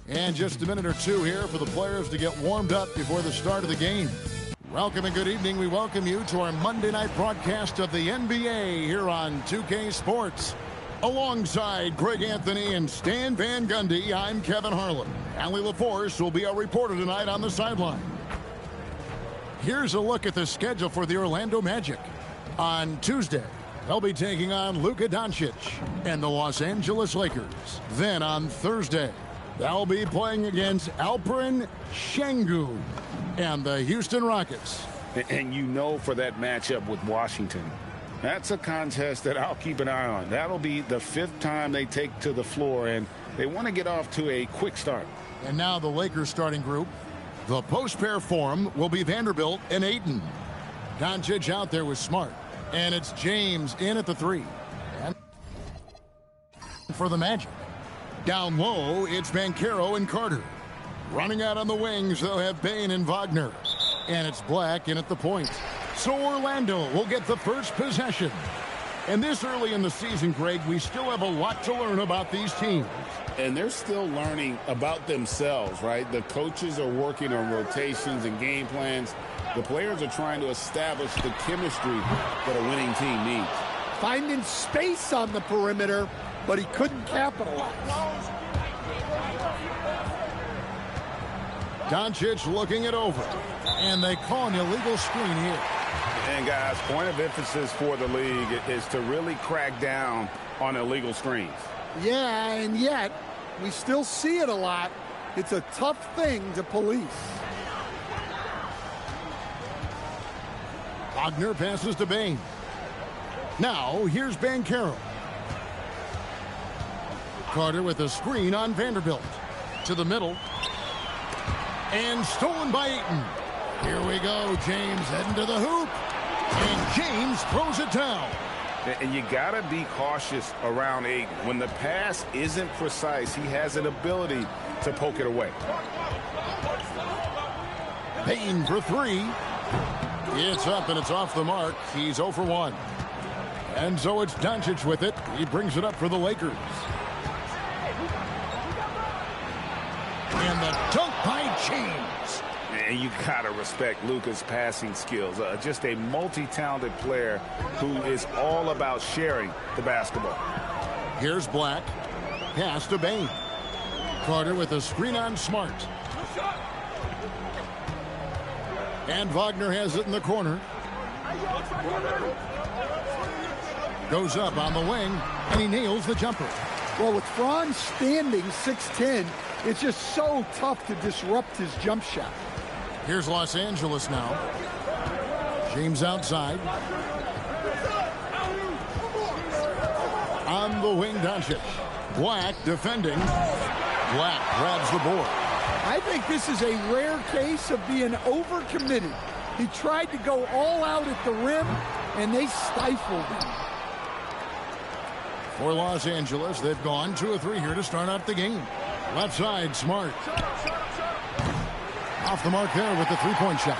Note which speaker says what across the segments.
Speaker 1: And just a minute or two here for the players to get warmed up before the start of the game. Welcome and good evening. We welcome you to our Monday night broadcast of the NBA here on 2K Sports. Alongside Greg Anthony and Stan Van Gundy, I'm Kevin Harlan. Allie LaForce will be our reporter tonight on the sideline. Here's a look at the schedule for the Orlando Magic. On Tuesday, they'll be taking on Luka Doncic and the Los Angeles Lakers. Then on Thursday, they'll be playing against Alperen Şengün and the Houston Rockets.
Speaker 2: And you know, for that matchup with Washington, that's a contest that I'll keep an eye on. That'll be the 5th time they take to the floor, and they want to get off to a quick start.
Speaker 1: And now the Lakers starting group. The post pair form will be Vanderbilt and Ayton. Doncic out there with Smart. And it's James in at the 3. And for the Magic. Down low, it's Banchero and Carter. Running out on the wings, they'll have Bane and Wagner. And it's Black in at the point. So Orlando will get the first possession. And this early in the season, Greg, we still have a lot to learn about these teams.
Speaker 2: And they're still learning about themselves, right? The coaches are working on rotations and game plans. The players are trying to establish the chemistry that a winning team needs.
Speaker 3: Finding space on the perimeter, but he couldn't capitalize.
Speaker 1: Doncic looking it over. And they call an illegal screen here.
Speaker 2: And, guys, point of emphasis for the league is to really crack down on illegal screens.
Speaker 3: Yeah, and yet, we still see it a lot. It's a tough thing to police.
Speaker 1: Wagner passes to Bane. Now, here's Banchero. Carter with a screen on Vanderbilt. To the middle. And stolen by Ayton. Here we go. James heading to the hoop. And James throws it down.
Speaker 2: And you got to be cautious around Ayton. When the pass isn't precise, he has an ability to poke it away.
Speaker 1: Payne for 3. It's up and it's off the mark. He's 0 for 1. And so it's Doncic with it. He brings it up for the Lakers. And the dunk by James.
Speaker 2: And you got to respect Luka's passing skills. Just a multi-talented player who is all about sharing the basketball.
Speaker 1: Here's Black. Pass to Bane. Carter with a screen on Smart. And Wagner has it in the corner. Goes up on the wing, and he nails the jumper.
Speaker 3: Well, with Franz standing 6'10", it's just so tough to disrupt his jump shot.
Speaker 1: Here's Los Angeles now. James outside. On the wing, Doncic. Black defending. Black grabs the board.
Speaker 3: I think this is a rare case of being overcommitted. He tried to go all out at the rim, and they stifled him.
Speaker 1: For Los Angeles, they've gone 2 of 3 here to start out the game. Left side, Smart. Off the mark there with the three-point shot.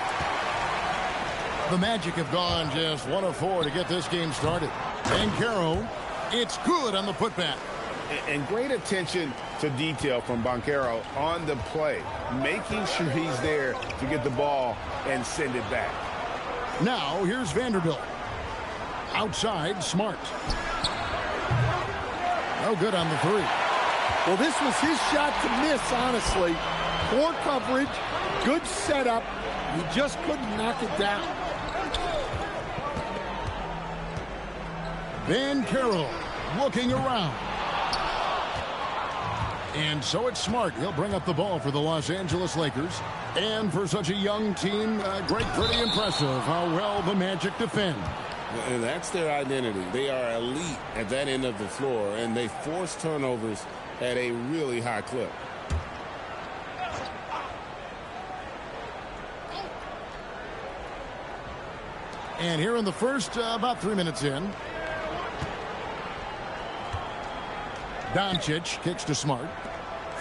Speaker 1: The Magic have gone just 1 of 4 to get this game started. Banchero, it's good on the putback.
Speaker 2: And great attention to detail from Banchero on the play, making sure he's there to get the ball and send it back.
Speaker 1: Now, here's Vanderbilt. Outside, Smart. No good on the 3.
Speaker 3: Well, this was his shot to miss, honestly. Poor coverage, good setup. He just couldn't knock it down.
Speaker 1: Banchero looking around. And so it's Smart. He'll bring up the ball for the Los Angeles Lakers. And for such a young team, great, pretty impressive how well the Magic defend.
Speaker 2: And that's their identity. They are elite at that end of the floor, and they force turnovers at a really high clip.
Speaker 1: And here in the first, about 3 minutes in. Doncic kicks to Smart.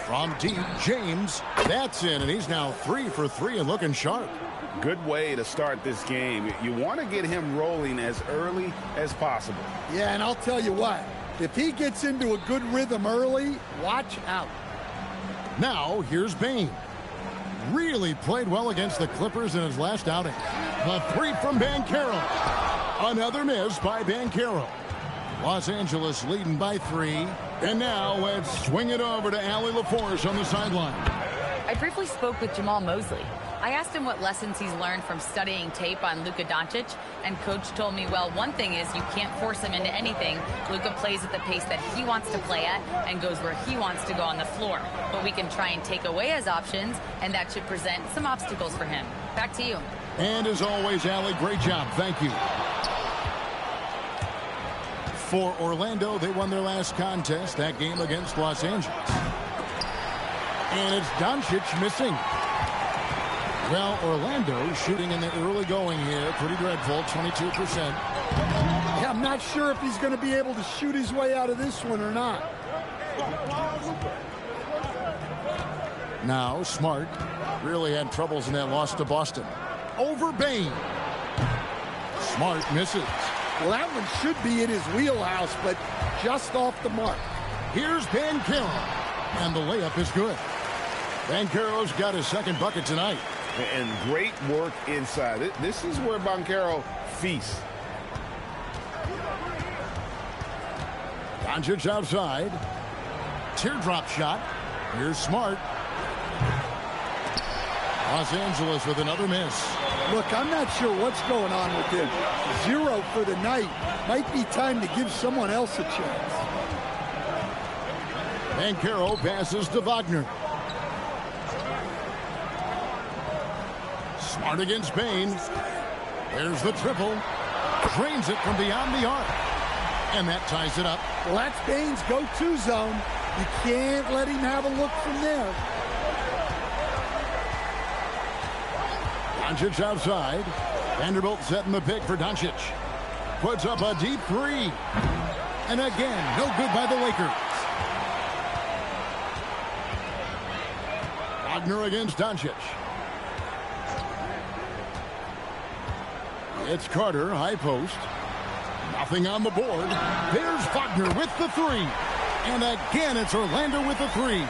Speaker 1: From deep, James. That's in, and he's now 3 for 3 and looking sharp.
Speaker 2: Good way to start this game. You want to get him rolling as early as possible.
Speaker 3: Yeah, and I'll tell you what. If he gets into a good rhythm early, watch out.
Speaker 1: Now, here's Bain. Really played well against the Clippers in his last outing. The three from Banchero. Another miss by Banchero. Los Angeles leading by 3. And now let's swing it over to Allie LaForce on the sideline.
Speaker 4: I briefly spoke with Jamal Mosley. I asked him what lessons he's learned from studying tape on Luka Doncic, and Coach told me, well, one thing is you can't force him into anything. Luka plays at the pace that he wants to play at and goes where he wants to go on the floor. But we can try and take away his options, and that should present some obstacles for him. Back to you.
Speaker 1: And as always, Allie, great job. Thank you. For Orlando, they won their last contest, that game against Los Angeles. And it's Doncic missing. Well, Orlando shooting in the early going here. Pretty dreadful, 22%.
Speaker 3: Yeah, I'm not sure if he's going to be able to shoot his way out of this one or not.
Speaker 1: Now, Smart really had troubles in that loss to Boston. Over Bain. Smart misses.
Speaker 3: Well, that one should be in his wheelhouse, but just off the mark.
Speaker 1: Here's Banchero. And the layup is good. Banchero's got his second bucket tonight.
Speaker 2: And great work inside. This is where Banchero feasts.
Speaker 1: Doncic outside. Teardrop shot. Here's Smart. Los Angeles with another miss.
Speaker 3: Look, I'm not sure what's going on with him. 0 for the night. Might be time to give someone else a chance.
Speaker 1: Banchero passes to Wagner. Smart against Bain. There's the triple. Drains it from beyond the arc. And that ties it up.
Speaker 3: Well, that's Bain's go-to zone. You can't let him have a look from there.
Speaker 1: Doncic outside. Vanderbilt setting the pick for Doncic. Puts up a deep 3. And again, no good by the Lakers. Wagner against Doncic. It's Carter, high post. Nothing on the board. There's Wagner with the 3. And again, it's Orlando with the 3.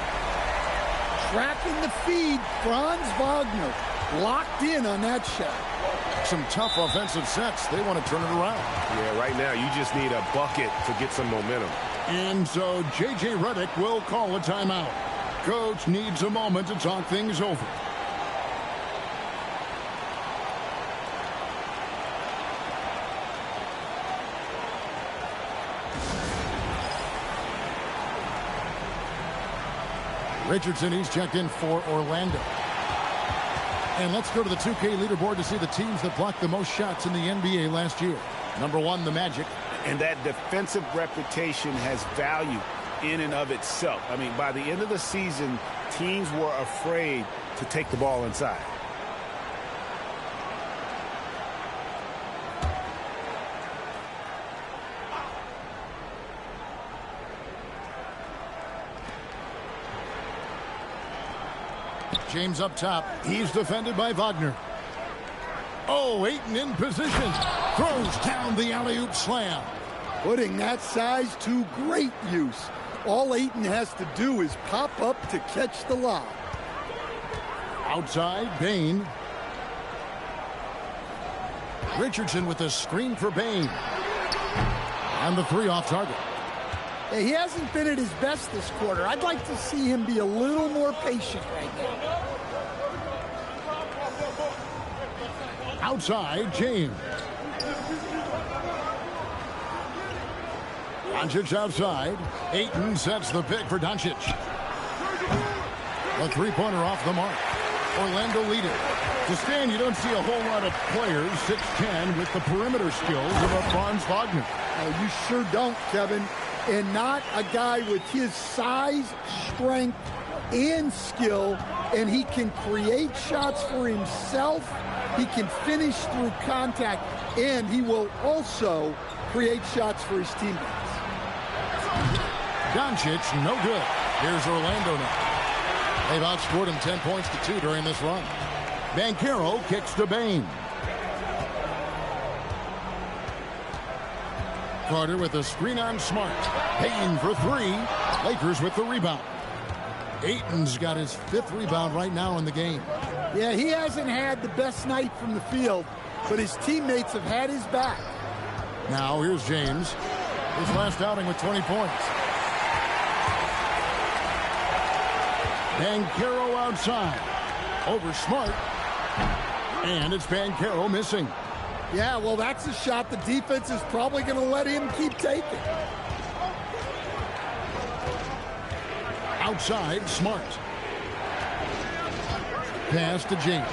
Speaker 3: Tracking the feed, Franz Wagner. Locked in on that shot.
Speaker 1: Some tough offensive sets. They want to turn it around.
Speaker 5: Yeah, right now you just need a bucket to get some momentum.
Speaker 1: And so J.J. Redick will call a timeout. Coach needs a moment to talk things over. Richardson, he's checked in for Orlando. And let's go to the 2K leaderboard to see the teams that blocked the most shots in the NBA last year. Number 1, the Magic.
Speaker 2: And that defensive reputation has value in and of itself. I mean, by the end of the season, teams were afraid to take the ball inside.
Speaker 1: James up top. He's defended by Wagner. Oh, Ayton in position. Throws down the alley-oop slam.
Speaker 3: Putting that size to great use. All Ayton has to do is pop up to catch the lob.
Speaker 1: Outside, Bain. Richardson with a screen for Bain. And the 3 off target.
Speaker 3: Hey, he hasn't been at his best this quarter. I'd like to see him be a little more patient right now.
Speaker 1: Outside, James. Doncic outside. Ayton sets the pick for Doncic. A 3-pointer off the mark. Orlando leading. To stand, you don't see a whole lot of players, 6'10", with the perimeter skills of a Franz Wagner.
Speaker 3: Oh, you sure don't, Kevin. And not a guy with his size, strength, and skill. And he can create shots for himself. He can finish through contact. And he will also create shots for his teammates.
Speaker 1: Doncic, no good. Here's Orlando now. They've outscored him 10 points to 2 during this run. Banchero kicks to Bain. Carter with a screen on Smart. Bain for 3. Lakers with the rebound. Ayton's got his 5th rebound right now in the game.
Speaker 3: Yeah, he hasn't had the best night from the field, but his teammates have had his back.
Speaker 1: Now here's James. His last outing with 20 points. Banchero outside. Over Smart. And it's Banchero missing.
Speaker 3: Yeah, well, that's a shot the defense is probably going to let him keep taking.
Speaker 1: Outside, Smart. Pass to James.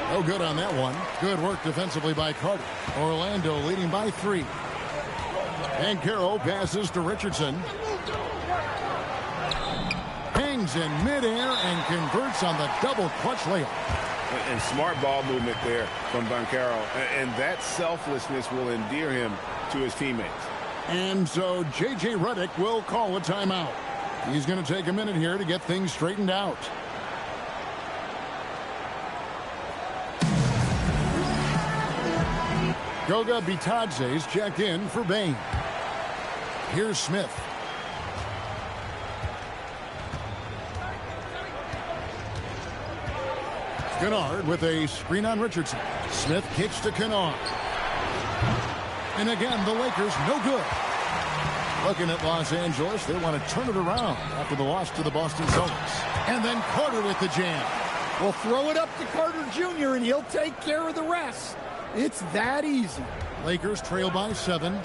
Speaker 1: No good on that one. Good work defensively by Carter. Orlando leading by 3. Banchero passes to Richardson. Hangs in midair and converts on the double clutch layup.
Speaker 2: And smart ball movement there from Banchero. And that selflessness will endear him to his teammates.
Speaker 1: And so J.J. Redick will call a timeout. He's going to take a minute here to get things straightened out. Goga Bitadze's checked in for Bain. Here's Smith. Kennard with a screen on Richardson. Smith kicks to Kennard. And again, the Lakers no good. Looking at Los Angeles, they want to turn it around after the loss to the Boston Celtics. And then Carter with the jam.
Speaker 3: Well, throw it up to Carter Jr. and he'll take care of the rest. It's that easy.
Speaker 1: Lakers trail by 7.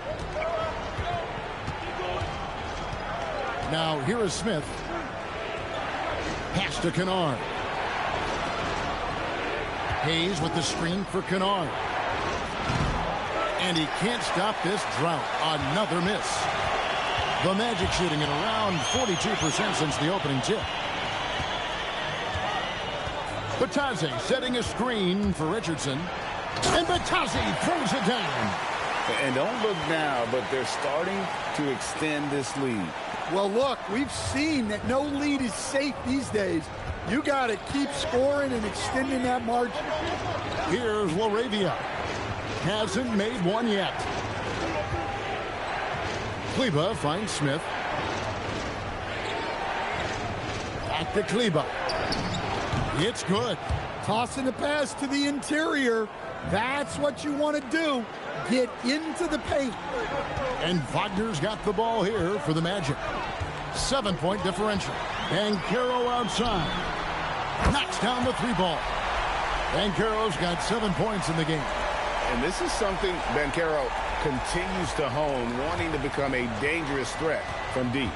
Speaker 1: Now here is Smith. Pass to Kennard. Hayes with the screen for Kennard. And he can't stop this drought. Another miss. The Magic shooting at around 42% since the opening tip. Bitadze setting a screen for Richardson. And Bitadze throws it down.
Speaker 2: And don't look now, but they're starting to extend this lead.
Speaker 3: Well, look, we've seen that no lead is safe these days. You got to keep scoring and extending that margin.
Speaker 1: Here's LaRavia. Hasn't made one yet. Kleba finds Smith. Back to Kleba. It's good.
Speaker 3: Tossing the pass to the interior. That's what you want to do. Get into the paint.
Speaker 1: And Wagner's got the ball here for the Magic. 7-point differential. Banchero outside. Knocks down the 3-ball. Banchero's got 7 points in the game.
Speaker 2: And this is something Banchero continues to hone, wanting to become a dangerous threat from deep.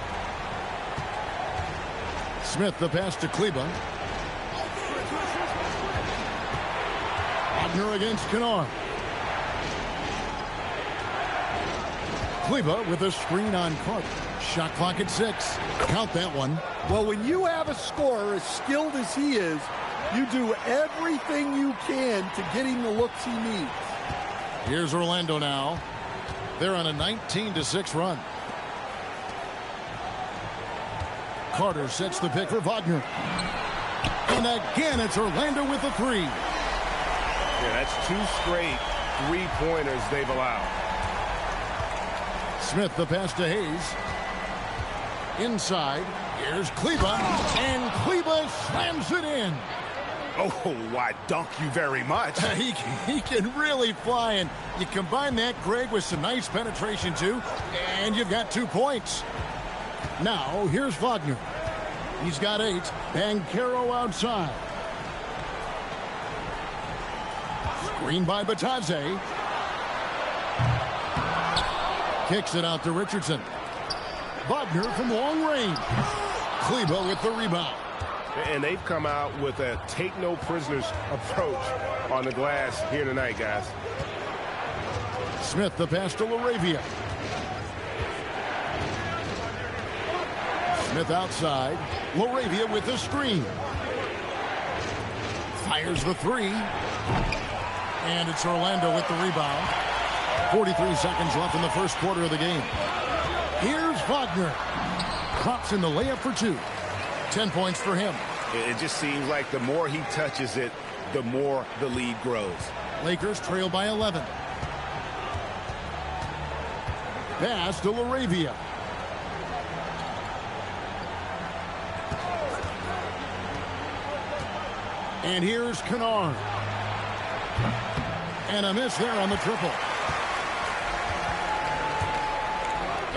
Speaker 1: Smith the pass to Kleba. Wagner against Kennard. Kleba with a screen on Carter. Shot clock at 6. Count that one.
Speaker 3: Well, when you have a scorer as skilled as he is, you do everything you can to get him the looks he needs.
Speaker 1: Here's Orlando now. They're on a 19-6 run. Carter sets the pick for Wagner. And again, it's Orlando with the 3.
Speaker 5: Yeah, that's 2 straight 3-pointers they've allowed.
Speaker 1: Smith the pass to Hayes. Inside, here's Kleba, and Kleba slams it in.
Speaker 5: Oh, why, dunk you very much.
Speaker 1: He can really fly, and you combine that, Greg, with some nice penetration, too, and you've got 2 points. Now, here's Wagner. He's got 8. Banchero outside. Screen by Bitadze. Kicks it out to Richardson. Wagner from long range. Kleba with the rebound.
Speaker 5: And they've come out with a take-no-prisoners approach on the glass here tonight, guys.
Speaker 1: Smith the pass to LaRavia. Smith outside. LaRavia with the screen. Fires the 3. And it's Orlando with the rebound. 43 seconds left in the first quarter of the game. Here's Wagner. Drops in the layup for 2. 10 points for him.
Speaker 2: It just seems like the more he touches it,
Speaker 5: the more the lead grows.
Speaker 1: Lakers trail by 11. Pass to LaRavia. And here's Kennard. And a miss there on the triple.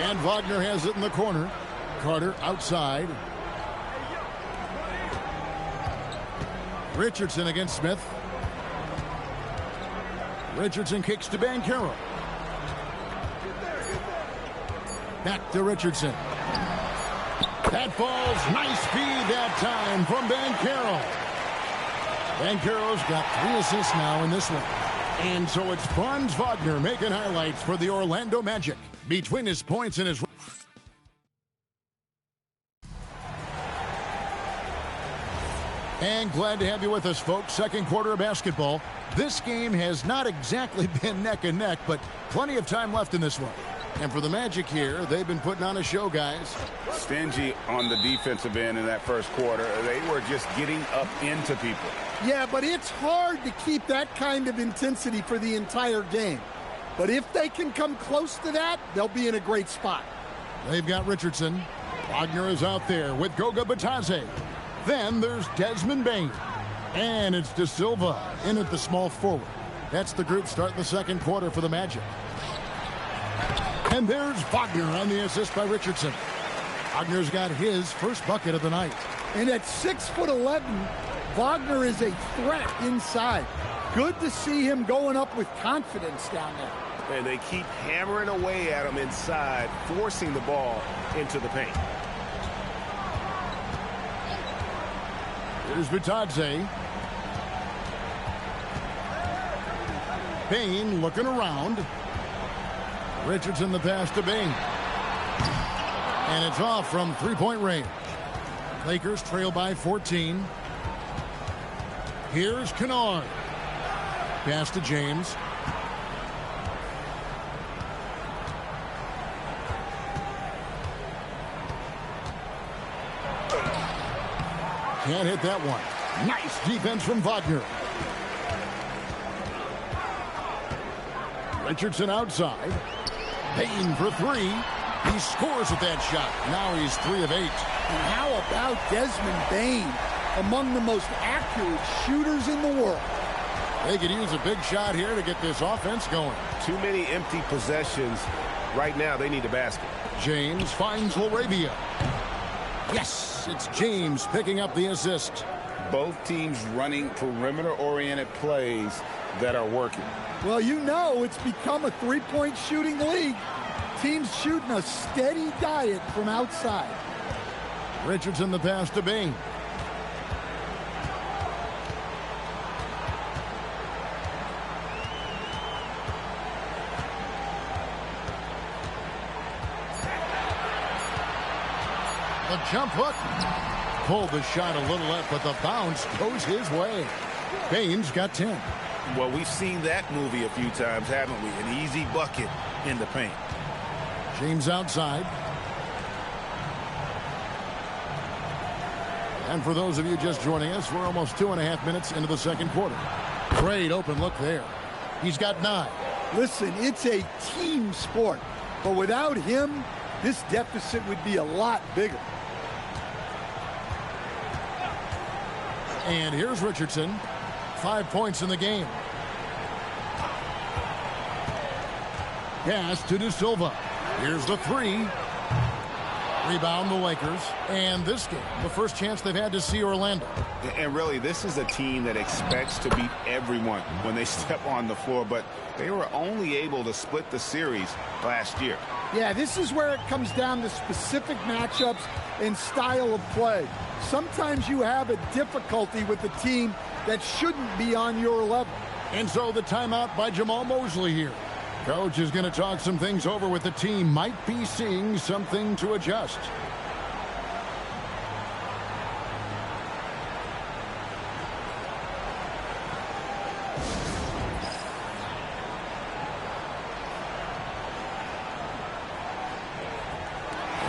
Speaker 1: And Wagner has it in the corner. Carter outside. Richardson against Smith. Richardson kicks to Banchero. Back to Richardson. That falls. Nice speed that time from Banchero. Banchero's got 3 assists now in this one. And so it's Franz Wagner making highlights for the Orlando Magic. Between his points and his... And glad to have you with us, folks. Second quarter of basketball. This game has not exactly been neck and neck, but plenty of time left in this one. And for the Magic here, they've been putting on a show, guys.
Speaker 2: Stingy on the defensive end in that first quarter. They were just getting up into people.
Speaker 3: Yeah, but it's hard to keep that kind of intensity for the entire game. But if they can come close to that, they'll be in a great spot.
Speaker 1: They've got Richardson. Wagner is out there with Goga Batadze. Then there's Desmond Bane. And it's De Silva in at the small forward. That's the group starting the second quarter for the Magic. And there's Wagner on the assist by Richardson. Wagner's got his first bucket of the night.
Speaker 3: And at 6'11", Wagner is a threat inside. Good to see him going up with confidence down there.
Speaker 5: And they keep hammering away at him inside, forcing the ball into the paint.
Speaker 1: Here's Batadze. Bane looking around. Richardson the pass to Bane. And it's off from three-point range. Lakers trail by 14. Here's Kennard. Pass to James. Can't hit that one. Nice defense from Wagner. Richardson outside. Bane for 3. He scores with that shot. Now he's 3 of 8.
Speaker 3: And how about Desmond Bane, among the most accurate shooters in the world?
Speaker 1: They could use a big shot here to get this offense going.
Speaker 5: Too many empty possessions. Right now, they need a basket.
Speaker 1: James finds LaRavia. Yes, it's James picking up the assist.
Speaker 2: Both teams running perimeter-oriented plays that are working.
Speaker 3: Well, you know it's become a three-point shooting league. Teams shooting a steady diet from outside.
Speaker 1: Richardson the pass to Bane. The jump hook. Pulled the shot a little left, but the bounce goes his way. Bane's got 10.
Speaker 6: Well, we've seen that movie a few times, haven't we? An easy bucket in the paint.
Speaker 1: James outside. And for those of you just joining us, we're almost 2.5 minutes into the second quarter. Great open look there. He's got 9.
Speaker 3: Listen, it's a team sport. But without him, this deficit would be a lot bigger.
Speaker 1: And here's Richardson. 5 points in the game. Pass to De Silva. Here's the 3. Rebound the Lakers. And this game, the first chance they've had to see Orlando.
Speaker 2: And really, this is a team that expects to beat everyone when they step on the floor, but they were only able to split the series last year.
Speaker 3: Yeah, this is where it comes down to specific matchups and style of play. Sometimes you have a difficulty with a team that shouldn't be on your level.
Speaker 1: And so the timeout by Jamal Mosley here. Coach is going to talk some things over with the team. Might be seeing something to adjust.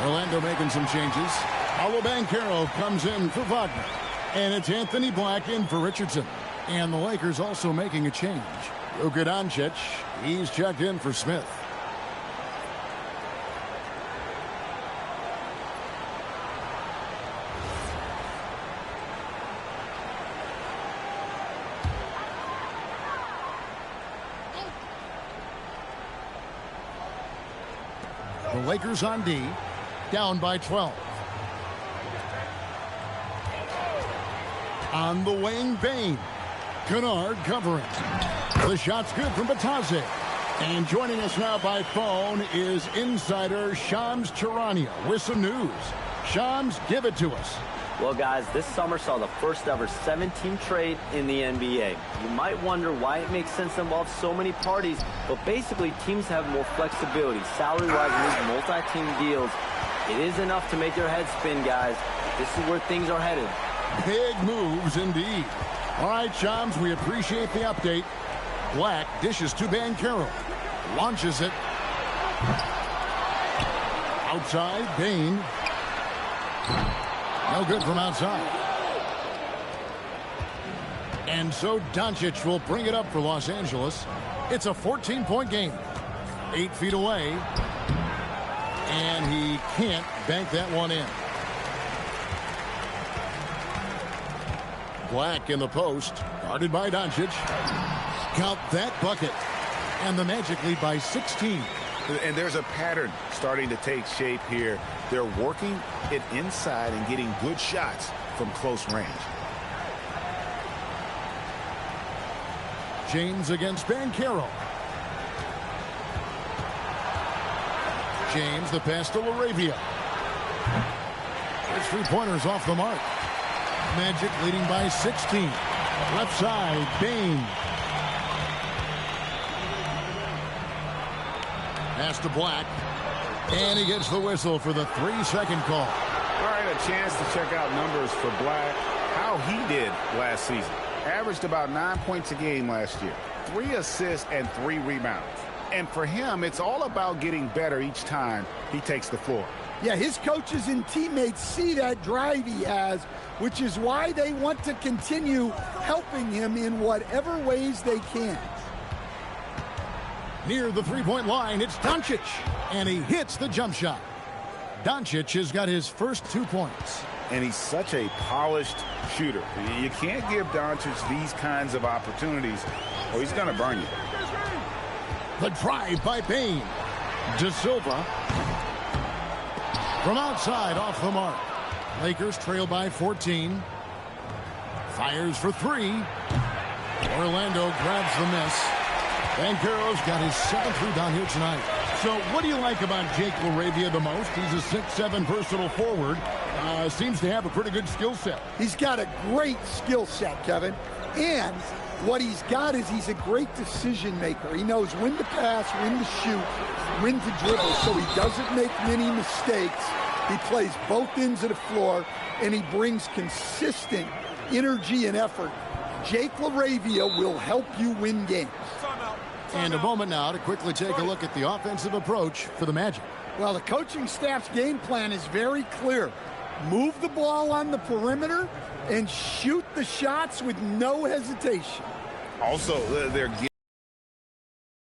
Speaker 1: Orlando making some changes. Banchero comes in for Wagner. And it's Anthony Black in for Richardson. And the Lakers also making a change. Luka Doncic, he's checked in for Smith. The Lakers on D, down by 12. On the wing, Bain. Kennard covering. The shot's good from Batadze. And joining us now by phone is insider Shams Charania with some news. Shams, give it to us.
Speaker 7: Well, guys, this summer saw the first ever 7-team trade in the NBA. You might wonder why it makes sense to involve so many parties, but basically teams have more flexibility. Salary-wise in these multi-team deals, it is enough to make your head spin, guys. This is where things are headed.
Speaker 1: Big moves indeed. All right, Shams, we appreciate the update. Black dishes to Banchero. Launches it. Outside, Bain. No good from outside. And so Doncic will bring it up for Los Angeles. It's a 14-point game. 8 feet away. And he can't bank that one in. Black in the post. Guarded by Doncic. Count that bucket. And the Magic lead by 16.
Speaker 6: And there's a pattern starting to take shape here. They're working it inside and getting good shots from close range.
Speaker 1: James against Banchero. James, the pass to Laravia. His three-pointers off the mark. Magic leading by 16. Left side, Bain. Pass to Black. And he gets the whistle for the 3-second call.
Speaker 2: All right, a chance to check out numbers for Black. How he did last season. Averaged about 9 points a game last year. 3 assists and 3 rebounds. And for him, it's all about getting better each time he takes the floor.
Speaker 3: Yeah, his coaches and teammates see that drive he has, which is why they want to continue helping him in whatever ways they can.
Speaker 1: Near the three-point line, it's Doncic. And he hits the jump shot. Doncic has got his first 2 points.
Speaker 2: And he's such a polished shooter. You can't give Doncic these kinds of opportunities or he's going to burn you.
Speaker 1: The drive by Bain. De Silva. From outside, off the mark. Lakers trail by 14. Fires for 3. Orlando grabs the miss. Banchero's got his 7th rebound here tonight. So what do you like about Jake Laravia the most? He's a 6'7" versatile forward. Seems to have a pretty good skill set.
Speaker 3: He's got a great skill set, Kevin. And what he's got is he's a great decision maker. He knows when to pass, when to shoot, when to dribble, so he doesn't make many mistakes. He plays both ends of the floor, and he brings consistent energy and effort. Jake Laravia will help you win games.
Speaker 1: And a moment now to quickly take a look at the offensive approach for the Magic.
Speaker 3: Well, the coaching staff's game plan is very clear. Move the ball on the perimeter and shoot the shots with no hesitation.
Speaker 2: Also, they're getting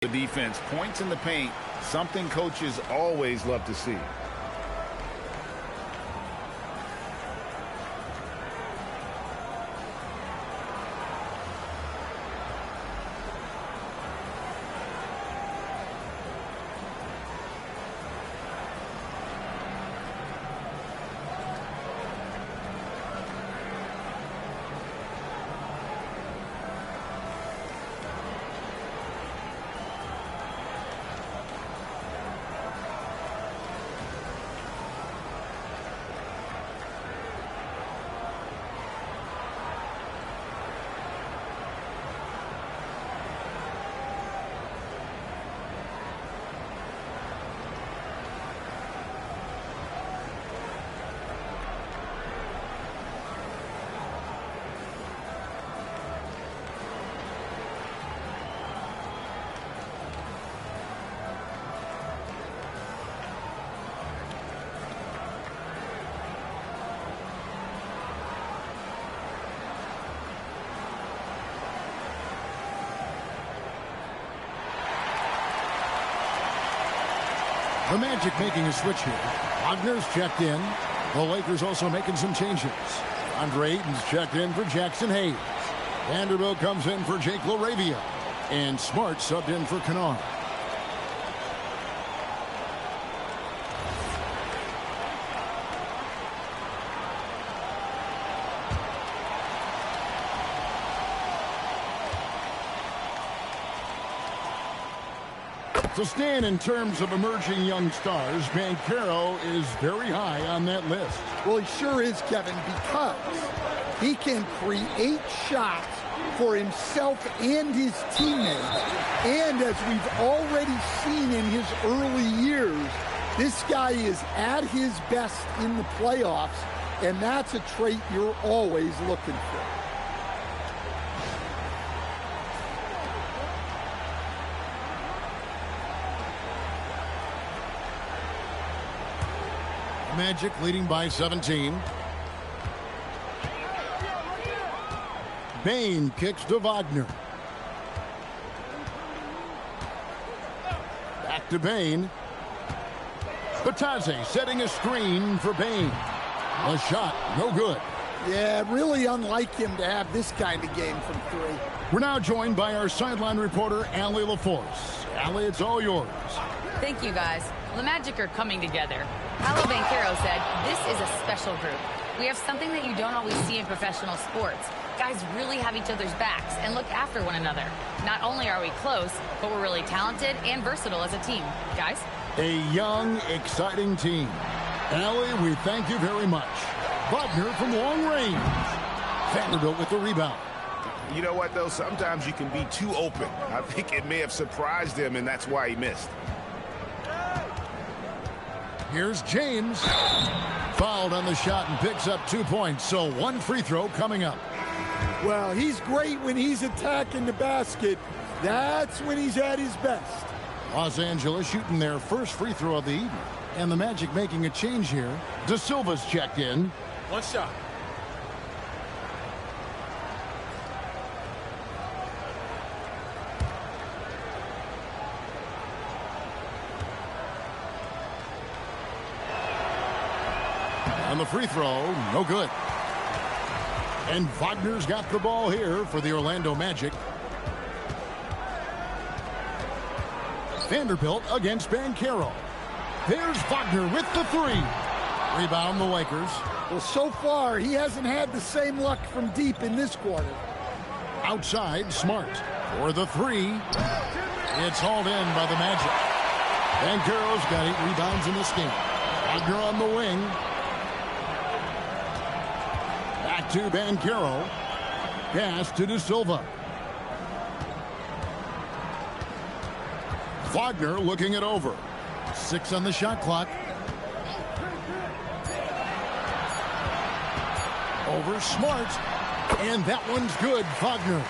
Speaker 2: the defense points in the paint, something coaches always love to see.
Speaker 1: The Magic making a switch here. Wagner's checked in. The Lakers also making some changes. Andre Ayton's checked in for Jackson Hayes. Vanderbilt comes in for Jake LaRavia. And Smart subbed in for Kennard. To stand in terms of emerging young stars, Banchero is very high on that list.
Speaker 3: Well, he sure is, Kevin, because he can create shots for himself and his teammates. And as we've already seen in his early years, this guy is at his best in the playoffs, and that's a trait you're always looking for.
Speaker 1: Magic leading by 17. Bane kicks to Wagner. Back to Bane. Batadze setting a screen for Bane. A shot, no good.
Speaker 3: Yeah, really unlike him to have this kind of game from three.
Speaker 1: We're now joined by our sideline reporter, Allie LaForce. Allie, it's all yours.
Speaker 4: Thank you, guys. The Magic are coming together. Paolo Banchero said, "This is a special group. We have something that you don't always see in professional sports. Guys really have each other's backs and look after one another. Not only are we close, but we're really talented and versatile as a team. Guys?"
Speaker 1: A young, exciting team. Allie, we thank you very much. Wagner from long range. Vanderbilt with the rebound.
Speaker 6: You know what, though? Sometimes you can be too open. I think it may have surprised him, and that's why he missed.
Speaker 1: Here's James. Fouled on the shot and picks up 2 points. So one free throw coming up.
Speaker 3: Well, he's great when he's attacking the basket. That's when he's at his best.
Speaker 1: Los Angeles shooting their first free throw of the evening. And the Magic making a change here. De Silva's checked in.
Speaker 8: One shot.
Speaker 1: On the free throw, no good. And Wagner's got the ball here for the Orlando Magic. Vanderbilt against Banchero. There's Wagner with the three. Rebound the Lakers.
Speaker 3: Well, so far, he hasn't had the same luck from deep in this quarter.
Speaker 1: Outside, Smart for the three. It's hauled in by the Magic. Banchero's got 8 rebounds in this game. Wagner on the wing. Back to Banchero. Pass to De Silva. Wagner looking it over. 6 on the shot clock. Over Smart. And that one's good, Wagner.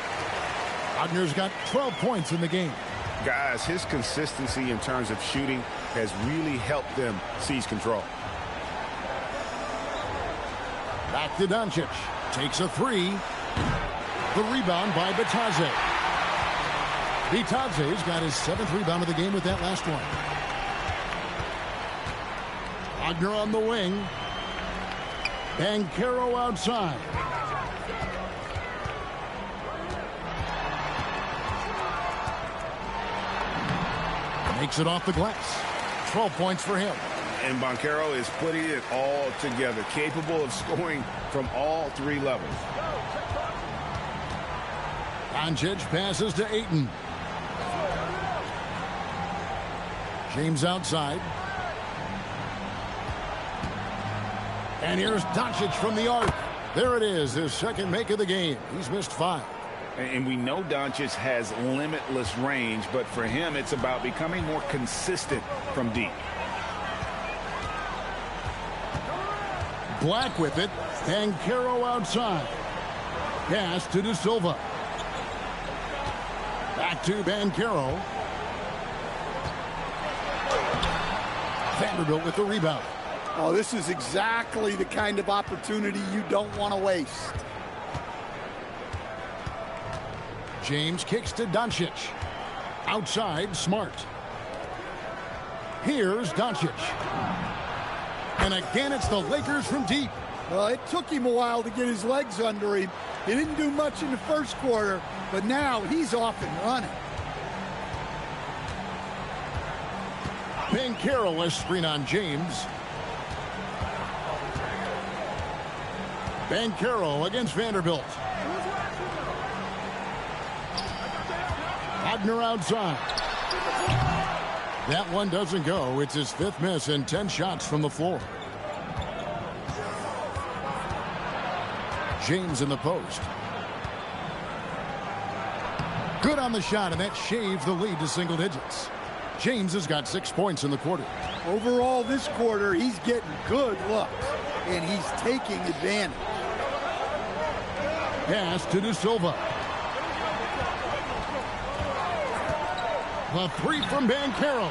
Speaker 1: Wagner's got 12 points in the game.
Speaker 6: Guys, his consistency in terms of shooting has really helped them seize control.
Speaker 1: Back to Doncic. Takes a three. The rebound by Batadze. Batadze's got his 7th rebound of the game with that last one. Wagner on the wing. Banchero outside. Makes it off the glass. 12 points for him.
Speaker 6: And Banchero is putting it all together, capable of scoring from all 3 levels.
Speaker 1: Doncic passes to Ayton. James outside. And here's Doncic from the arc. There it is, his 2nd make of the game. He's missed 5.
Speaker 6: And we know Doncic has limitless range, but for him, it's about becoming more consistent from deep.
Speaker 1: Black with it. Banchero outside. Pass to De Silva. Back to Banchero. Vanderbilt with the rebound.
Speaker 3: Oh, this is exactly the kind of opportunity you don't want to waste. James
Speaker 1: kicks to Doncic. Outside, Smart. Here's Doncic. And again, it's the Lakers from deep.
Speaker 3: Well, it took him a while to get his legs under him. He didn't do much in the first quarter, but now he's off and running.
Speaker 1: Banchero has screen on James. Banchero against Vanderbilt. Wagner outside. That one doesn't go. It's his 5th miss and 10 shots from the floor. James in the post. Good on the shot, and that shaves the lead to single digits. James has got 6 points in the quarter.
Speaker 3: Overall, this quarter, he's getting good looks, and he's taking advantage.
Speaker 1: Pass to De Silva. The 3 from Banchero.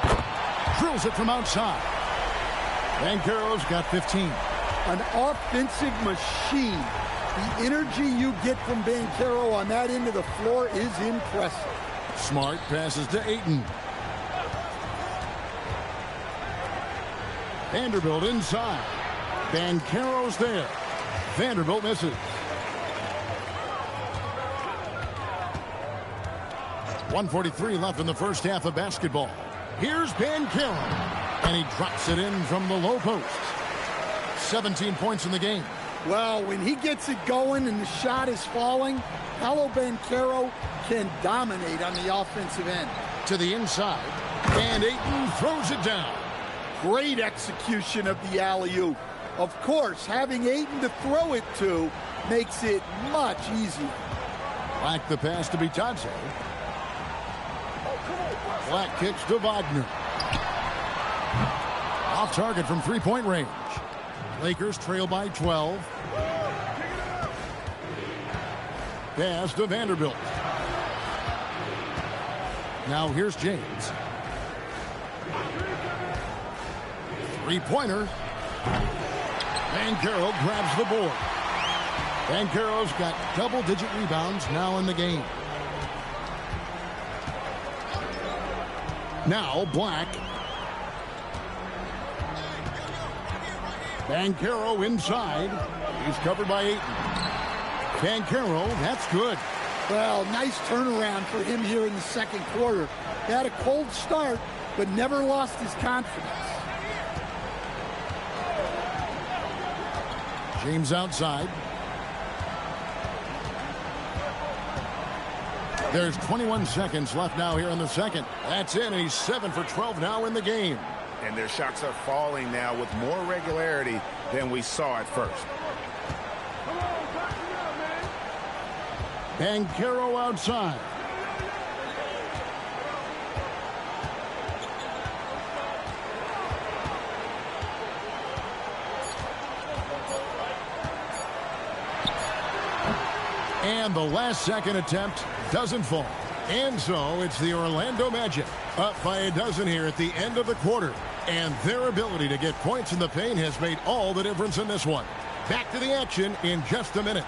Speaker 1: Drills it from outside. Banchero's got 15.
Speaker 3: An offensive machine. The energy you get from Banchero on that end of the floor is impressive.
Speaker 1: Smart passes to Ayton. Vanderbilt inside. Banchero's there. Vanderbilt misses. 1:43 left in the first half of basketball. Here's Banchero, and he drops it in from the low post. 17 points in the game.
Speaker 3: Well, when he gets it going and the shot is falling, Paolo Banchero can dominate on the offensive end.
Speaker 1: To the inside, and Ayton throws it down.
Speaker 3: Great execution of the alley-oop. Of course, having Ayton to throw it to makes it much easier.
Speaker 1: Black the pass to Bitadze. Black kicks to Wagner. Off target from three-point range. Lakers trail by 12. Pass to Vanderbilt. Now here's James. Three-pointer. Banchero grabs the board. Banchero's got double-digit rebounds now in the game. Now Black. Banchero inside. He's covered by Ayton. Banchero, that's good.
Speaker 3: Well, nice turnaround for him here in the second quarter. He had a cold start, but never lost his confidence.
Speaker 1: James outside. There's 21 seconds left now here in the second. That's in, and he's 7 for 12 now in the game.
Speaker 6: And their shots are falling now with more regularity than we saw at first.
Speaker 1: Banchero outside. And the last second attempt doesn't fall. And so it's the Orlando Magic up by a dozen here at the end of the quarter. And their ability to get points in the paint has made all the difference in this one. Back to the action in just a minute.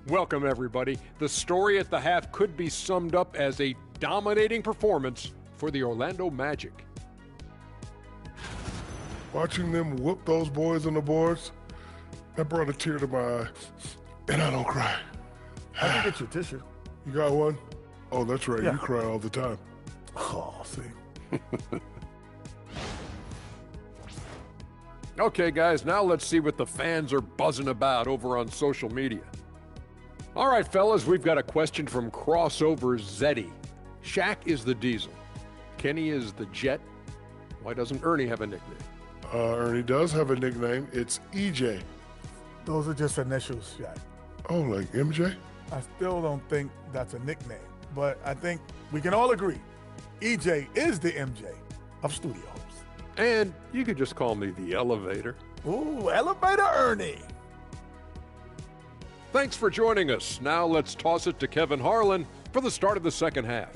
Speaker 8: Welcome, everybody. The story at the half could be summed up as a dominating performance for the Orlando Magic.
Speaker 9: Watching them whoop those boys on the boards, that brought a tear to my eye. And I don't cry.
Speaker 10: I can get you a tissue.
Speaker 9: You got one? Oh, that's right.
Speaker 10: Yeah.
Speaker 9: You cry all the time.
Speaker 10: Oh, see.
Speaker 8: Okay, guys, now let's see what the fans are buzzing about over on social media. All right, fellas, we've got a question from Crossover Zeddy. Shaq is the Diesel. Kenny is the Jet. Why doesn't Ernie have a nickname?
Speaker 9: Ernie does have a nickname. It's EJ.
Speaker 10: Those are just initials, Shaq.
Speaker 9: Oh, like MJ?
Speaker 10: I still don't think that's a nickname. but I think we can all agree EJ is the MJ of studios.
Speaker 8: And you could just call me the Elevator.
Speaker 10: Ooh, Elevator Ernie.
Speaker 8: Thanks for joining us. Now let's toss it to Kevin Harlan for the start of the second half.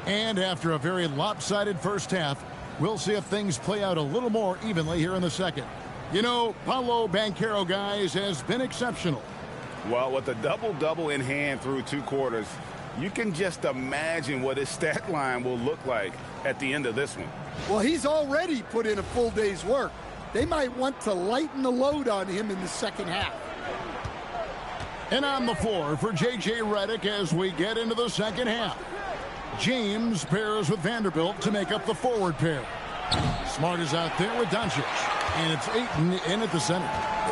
Speaker 1: And after a very lopsided first half, we'll see if things play out a little more evenly here in the second. You know, Paolo Banchero, guys, has been exceptional.
Speaker 2: Well, with a double-double in hand through 2 quarters, you can just imagine what his stat line will look like at the end of this one.
Speaker 3: Well, he's already put in a full day's work. They might want to lighten the load on him in the second half.
Speaker 1: And on the floor for J.J. Redick as we get into the second half. James pairs with Vanderbilt to make up the forward pair. Smart is out there with Doncic. And it's Ayton in at the center.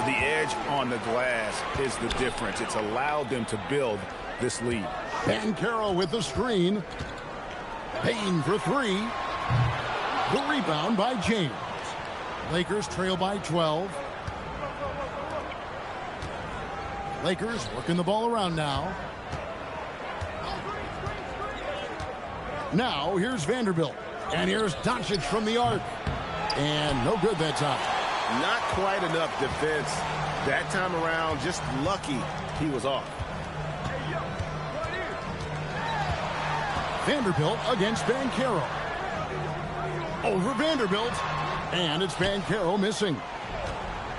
Speaker 2: The edge on the glass is the difference. It's allowed them to build this lead.
Speaker 1: Banchero with the screen. Payne for 3. The rebound by James. Lakers trail by 12. Lakers working the ball around now. Now here's Vanderbilt. And here's Doncic from the arc. And no good that time.
Speaker 6: Not quite enough defense that time around. Just lucky he was off.
Speaker 1: Vanderbilt against Banchero. Over Vanderbilt. And it's Banchero missing.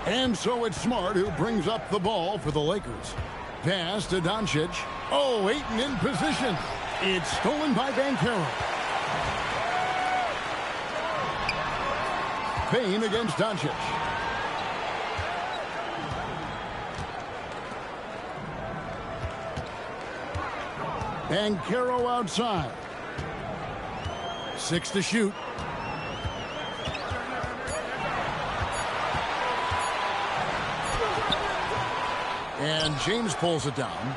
Speaker 1: And so it's Smart who brings up the ball for the Lakers. Pass to Doncic. Oh, Ayton in position. It's stolen by Banchero. Payne against Doncic. Banchero outside. 6 to shoot. And James pulls it down.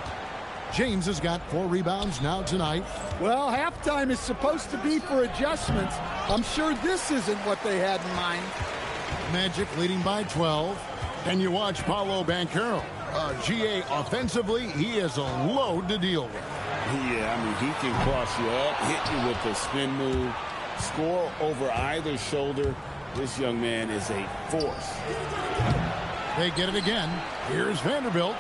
Speaker 1: James has got 4 rebounds now tonight.
Speaker 3: Well, halftime is supposed to be for adjustments. I'm sure this isn't what they had in mind.
Speaker 1: Magic leading by 12. And you watch Paolo Banchero. GA offensively, he is a load to deal with.
Speaker 6: Yeah, I mean, he can cross you up, hit you with the spin move, score over either shoulder. This young man is a force.
Speaker 1: They get it again. Here's Vanderbilt.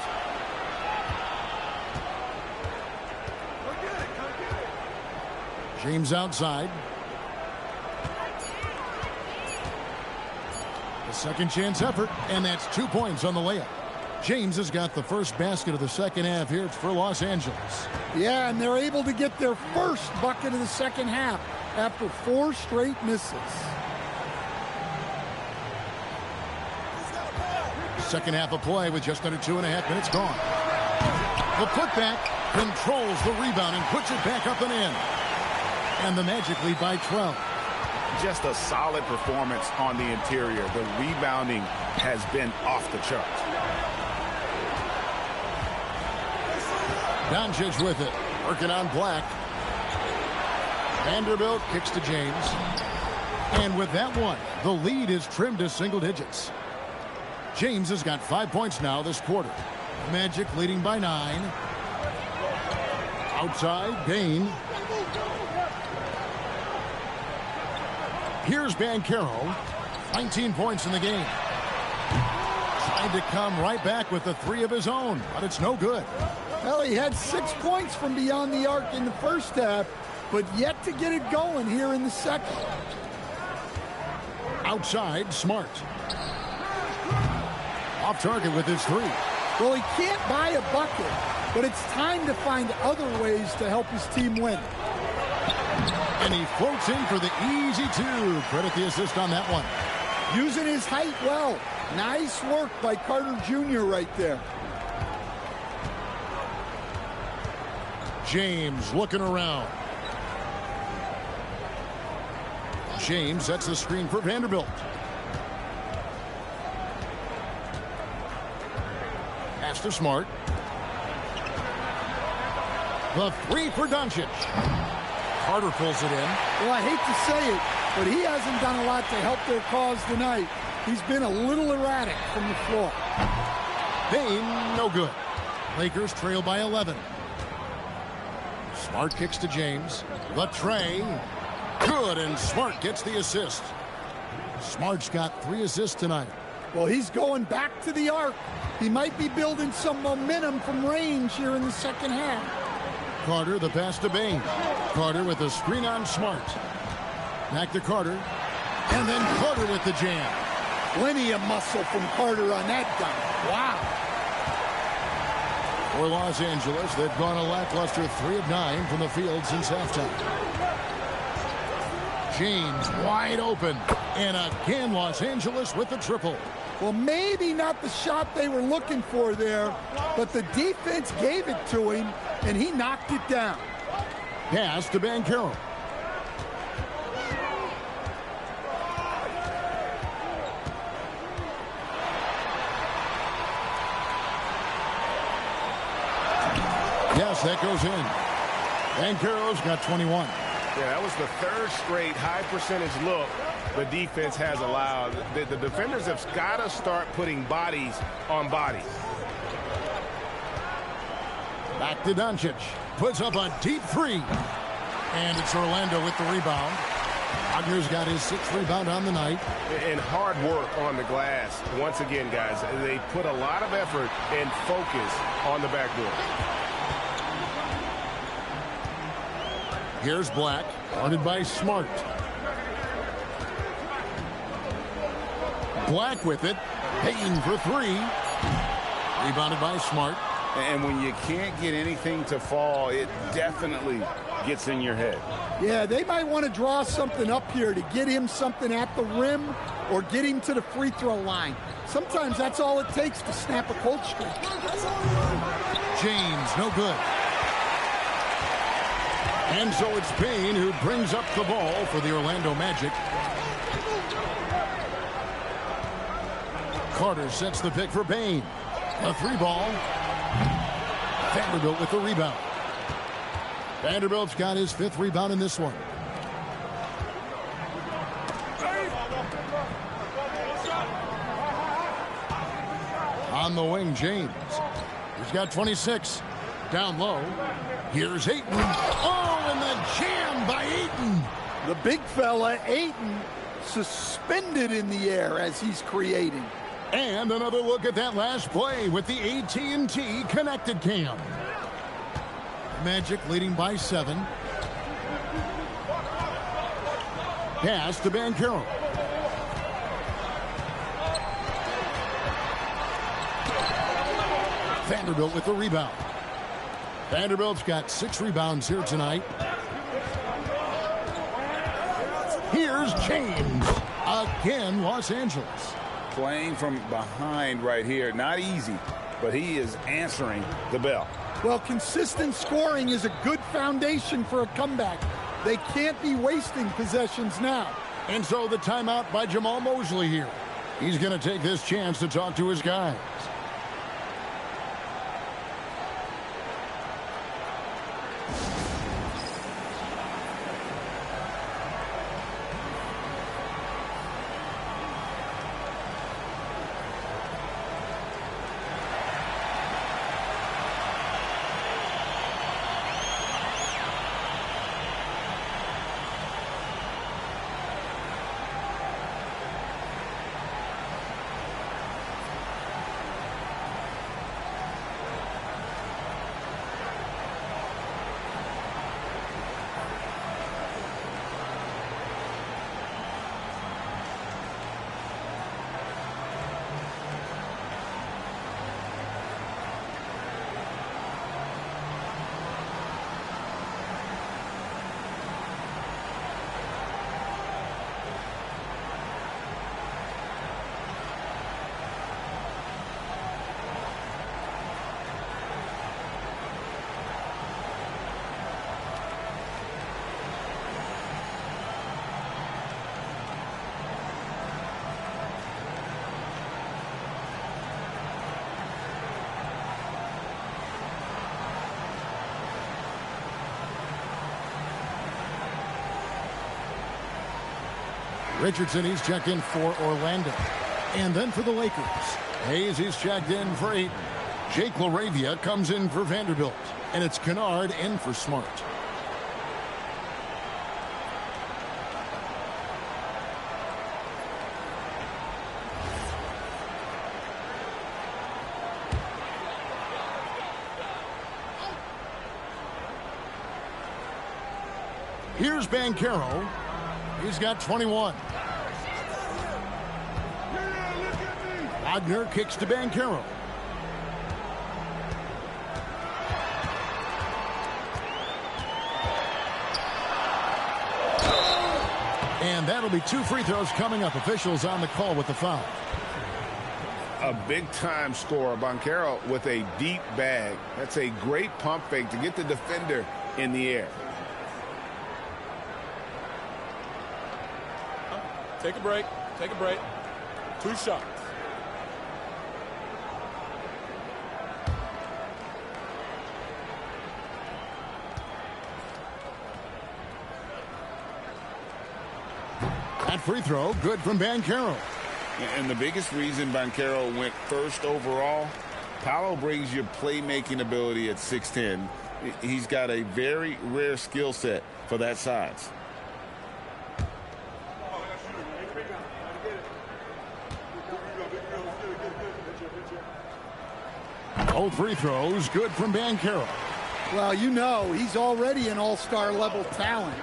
Speaker 1: James outside. A second chance effort, and that's 2 points on the layup. James has got the first basket of the second half here for Los Angeles.
Speaker 3: Yeah, and they're able to get their first bucket of the second half after 4 straight misses.
Speaker 1: Second half of play with just under 2.5 minutes gone. The putback controls the rebound and puts it back up and in. And the Magic lead by 12.
Speaker 2: Just a solid performance on the interior. The rebounding has been off the charts.
Speaker 1: Doncic with it, working on Black. Vanderbilt kicks to James. And with that one, the lead is trimmed to single digits. James has got 5 points now this quarter. Magic leading by 9. Outside, Payne. Here's Banchero. 19 points in the game. Trying to come right back with the 3 of his own, but it's no good.
Speaker 3: Well, he had 6 points from beyond the arc in the first half, but yet to get it going here in the second.
Speaker 1: Outside, Smart. Off target with his 3.
Speaker 3: Well, he can't buy a bucket, but it's time to find other ways to help his team win.
Speaker 1: And he floats in for the easy 2. Credit the assist on that one.
Speaker 3: Using his height well. Nice work by Carter Jr. right there.
Speaker 1: James looking around. James sets the screen for Vanderbilt. Pass to Smart. The 3 for Doncic. Carter pulls it in.
Speaker 3: Well, I hate to say it, but he hasn't done a lot to help their cause tonight. He's been a little erratic from the floor.
Speaker 1: Bain, no good. Lakers trail by 11. Smart kicks to James. The tray. Good, and Smart gets the assist. Smart's got 3 assists tonight.
Speaker 3: Well, he's going back to the arc. He might be building some momentum from range here in the second half.
Speaker 1: Carter, the pass to Bain. Carter with a screen on Smart. Back to Carter. And then Carter with the jam.
Speaker 3: Plenty of muscle from Carter on that dunk. Wow.
Speaker 1: For Los Angeles, they've gone a lackluster 3 of 9 from the field since halftime. James wide open. And again, Los Angeles with the triple.
Speaker 3: Well, maybe not the shot they were looking for there, but the defense gave it to him, and he knocked it down.
Speaker 1: Pass to Banchero. Yes, that goes in. Banchero's got 21.
Speaker 5: Yeah, that was the 3rd straight high percentage look the defense has allowed. The defenders have got to start putting bodies on bodies.
Speaker 1: Back to Doncic. Puts up a deep 3. And it's Orlando with the rebound. Wagner's got his 6th rebound on the night.
Speaker 5: And hard work on the glass. Once again, guys, they put a lot of effort and focus on the backboard.
Speaker 1: Here's Black, guarded by Smart. Black with it. Payton for 3. Rebounded by Smart.
Speaker 2: And when you can't get anything to fall, it definitely gets in your head.
Speaker 3: Yeah, they might want to draw something up here to get him something at the rim or get him to the free throw line. Sometimes that's all it takes to snap a cold streak.
Speaker 1: James, no good. And so it's Payne who brings up the ball for the Orlando Magic. Carter sets the pick for Payne. A 3-ball. Vanderbilt with the rebound. Vanderbilt's got his 5th rebound in this one. On the wing, James. He's got 26. Down low. Here's Ayton. Oh, and the jam by Ayton.
Speaker 3: The big fella, Ayton, suspended in the air as he's creating.
Speaker 1: And another look at that last play with the AT&T connected cam. Magic leading by 7. Pass to Banchero. Vanderbilt with the rebound. Vanderbilt's got 6 rebounds here tonight. Here's James. Again, Los Angeles.
Speaker 2: Playing from behind right here. Not easy, but he is answering the bell.
Speaker 3: Well, consistent scoring is a good foundation for a comeback. They can't be wasting possessions now.
Speaker 1: And so the timeout by Jamal Mosley here. He's going to take this chance to talk to his guys. Richardson, he's checked in for Orlando. And then for the Lakers, Hayes, he's checked in for Ayton. Jake LaRavia comes in for Vanderbilt. And it's Kennard in for Smart. Here's Banchero. He's got 21. Wagner kicks to Banchero. And that'll be 2 free throws coming up. Officials on the call with the foul.
Speaker 2: A big-time scorer, Banchero, with a deep bag. That's a great pump fake to get the defender in the air.
Speaker 10: Take a break. Take a break. 2 shots.
Speaker 1: That free throw, good from Banchero.
Speaker 6: And the biggest reason Banchero went first overall, Paolo brings your playmaking ability at 6'10". He's got a very rare skill set for that size.
Speaker 1: All free throws, good from Banchero.
Speaker 3: Well, you know, he's already an all-star level talent.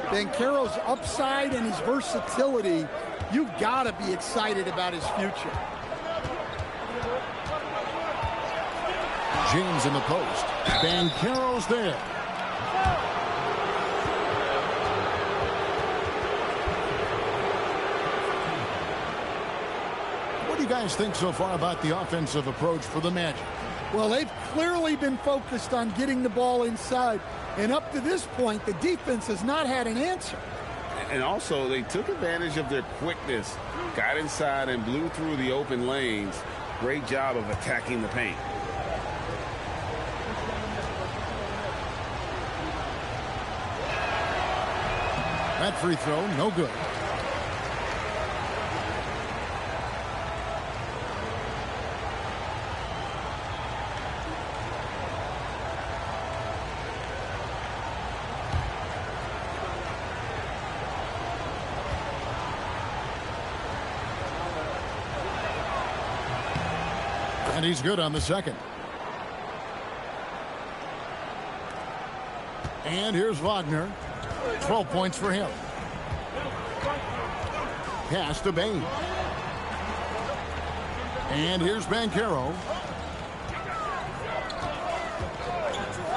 Speaker 3: Banchero's upside and his versatility, you've got to be excited about his future.
Speaker 1: James in the post. Banchero's there. What do you guys think so far about the offensive approach for the Magic?
Speaker 3: Well, they've clearly been focused on getting the ball inside. And up to this point, the defense has not had an answer.
Speaker 6: And also, they took advantage of their quickness, got inside and blew through the open lanes. Great job of attacking the paint.
Speaker 1: That free throw, no good. And he's good on the second. And here's Wagner. 12 points for him. Pass to Bain. And here's Banchero.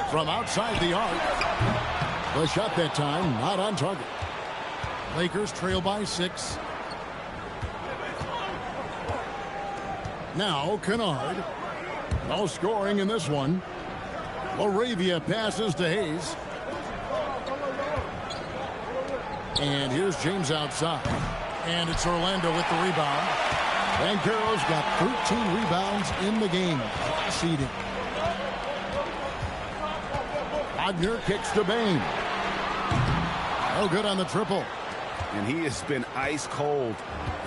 Speaker 1: From outside the arc. The shot that time, not on target. Lakers trail by 6. Now Kennard. No scoring in this one. LaRavia passes to Hayes. And here's James outside. And it's Orlando with the rebound. Banchero's got 13 rebounds in the game. Seeding. Wagner kicks to Bain. No good on the triple.
Speaker 2: And he has been ice cold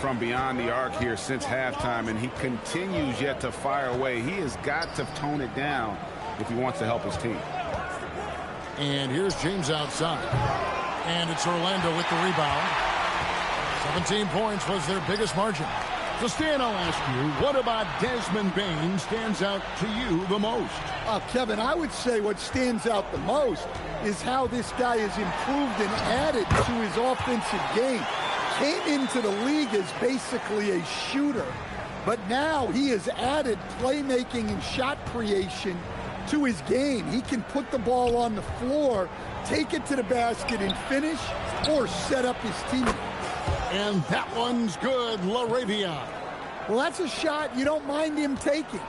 Speaker 2: from beyond the arc here since halftime, and he continues yet to fire away. He has got to tone it down if he wants to help his team.
Speaker 1: And here's James outside. And it's Orlando with the rebound. 17 points was their biggest margin. So, Stan, I'll ask you, what about Desmond Bain stands out to you the most?
Speaker 3: Kevin, I would say what stands out the most is how this guy has improved and added to his offensive game. Came into the league as basically a shooter, but now he has added playmaking and shot creation to his game. He can put the ball on the floor, take it to the basket and finish, or set up his teammate.
Speaker 1: And that one's good, LaRavia.
Speaker 3: Well, that's a shot you don't mind him taking.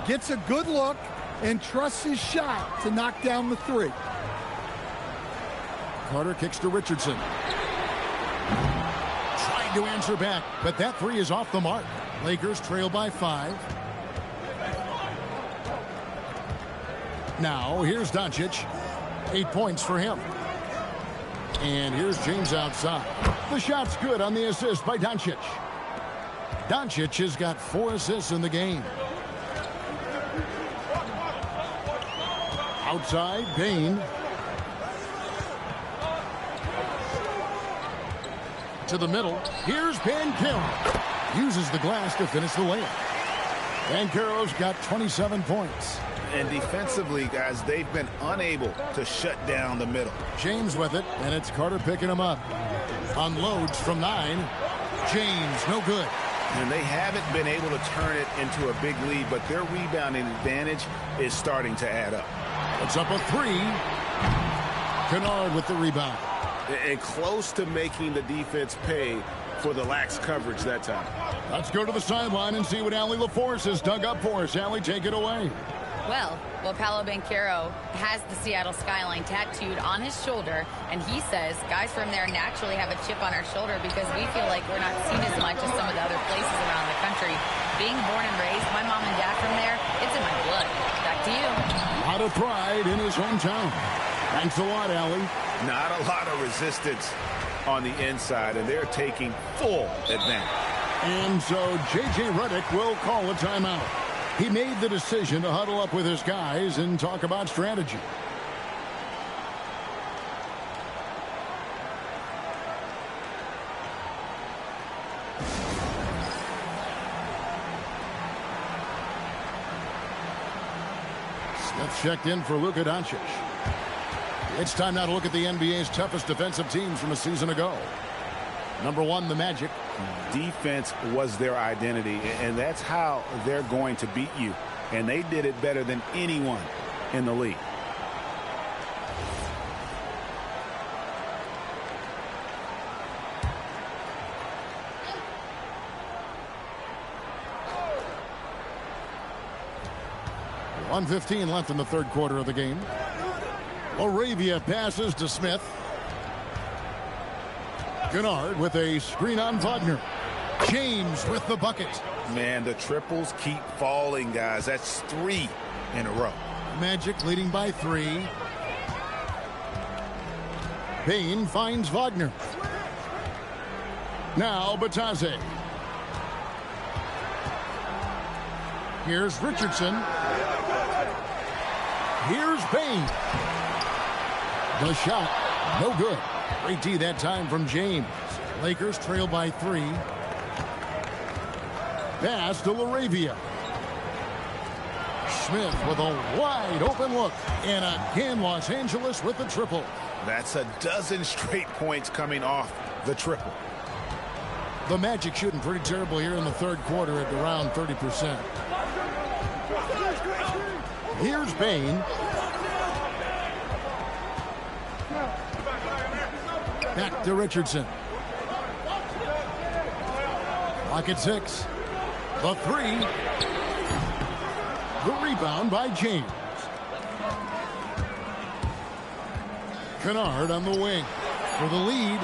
Speaker 3: Gets a good look and trusts his shot to knock down the three.
Speaker 1: Carter kicks to Richardson. Trying to answer back, but that three is off the mark. Lakers trail by 5. Now, here's Doncic. 8 points for him. And here's James outside. The shot's good on the assist by Doncic. Doncic has got 4 assists in the game. Outside, Payne. To the middle. Here's Banchero. Uses the glass to finish the layup. Banchero's got 27 points.
Speaker 2: And defensively, guys, they've been unable to shut down the middle.
Speaker 1: James with it, and it's Carter picking him up. Unloads from 9. James, no good.
Speaker 2: And they haven't been able to turn it into a big lead, but their rebounding advantage is starting to add up.
Speaker 1: It's up a 3. Kennard with the rebound.
Speaker 5: And close to making the defense pay for the lax coverage that time.
Speaker 1: Let's go to the sideline and see what Allie LaForce has dug up for us. Allie, take it away.
Speaker 4: Well, Paolo Banchero has the Seattle skyline tattooed on his shoulder, and he says guys from there naturally have a chip on our shoulder because we feel like we're not seen as much as some of the other places around the country. Being born and raised, my mom and dad from there, it's in my blood. Back to you.
Speaker 1: A lot of pride in his hometown. Thanks a lot, Allie.
Speaker 2: Not a lot of resistance on the inside, and they're taking full advantage.
Speaker 1: And so J.J. Redick will call a timeout. He made the decision to huddle up with his guys and talk about strategy. Smith checked in for Luka Doncic. It's time now to look at the NBA's toughest defensive teams from a season ago. Number 1, the Magic.
Speaker 2: Defense was their identity, and that's how they're going to beat you. And they did it better than anyone in the league.
Speaker 1: .115 left in the third quarter of the game. Laravia passes to Smith. Kennard with a screen on Wagner. James with the bucket.
Speaker 2: Man, the triples keep falling, guys. That's 3 in a row.
Speaker 1: Magic leading by 3. Payne finds Wagner. Now Batase. Here's Richardson. Here's Payne. The shot, no good. Great D that time from James. Lakers trail by 3. Pass to Laravia. Smith with a wide open look. And again, Los Angeles with the triple.
Speaker 2: That's a dozen straight points coming off the triple.
Speaker 1: The Magic shooting pretty terrible here in the third quarter at around 30%. Here's Payne. Back to Richardson. Clock at 6. The 3. The rebound by James. Kennard on the wing for the lead.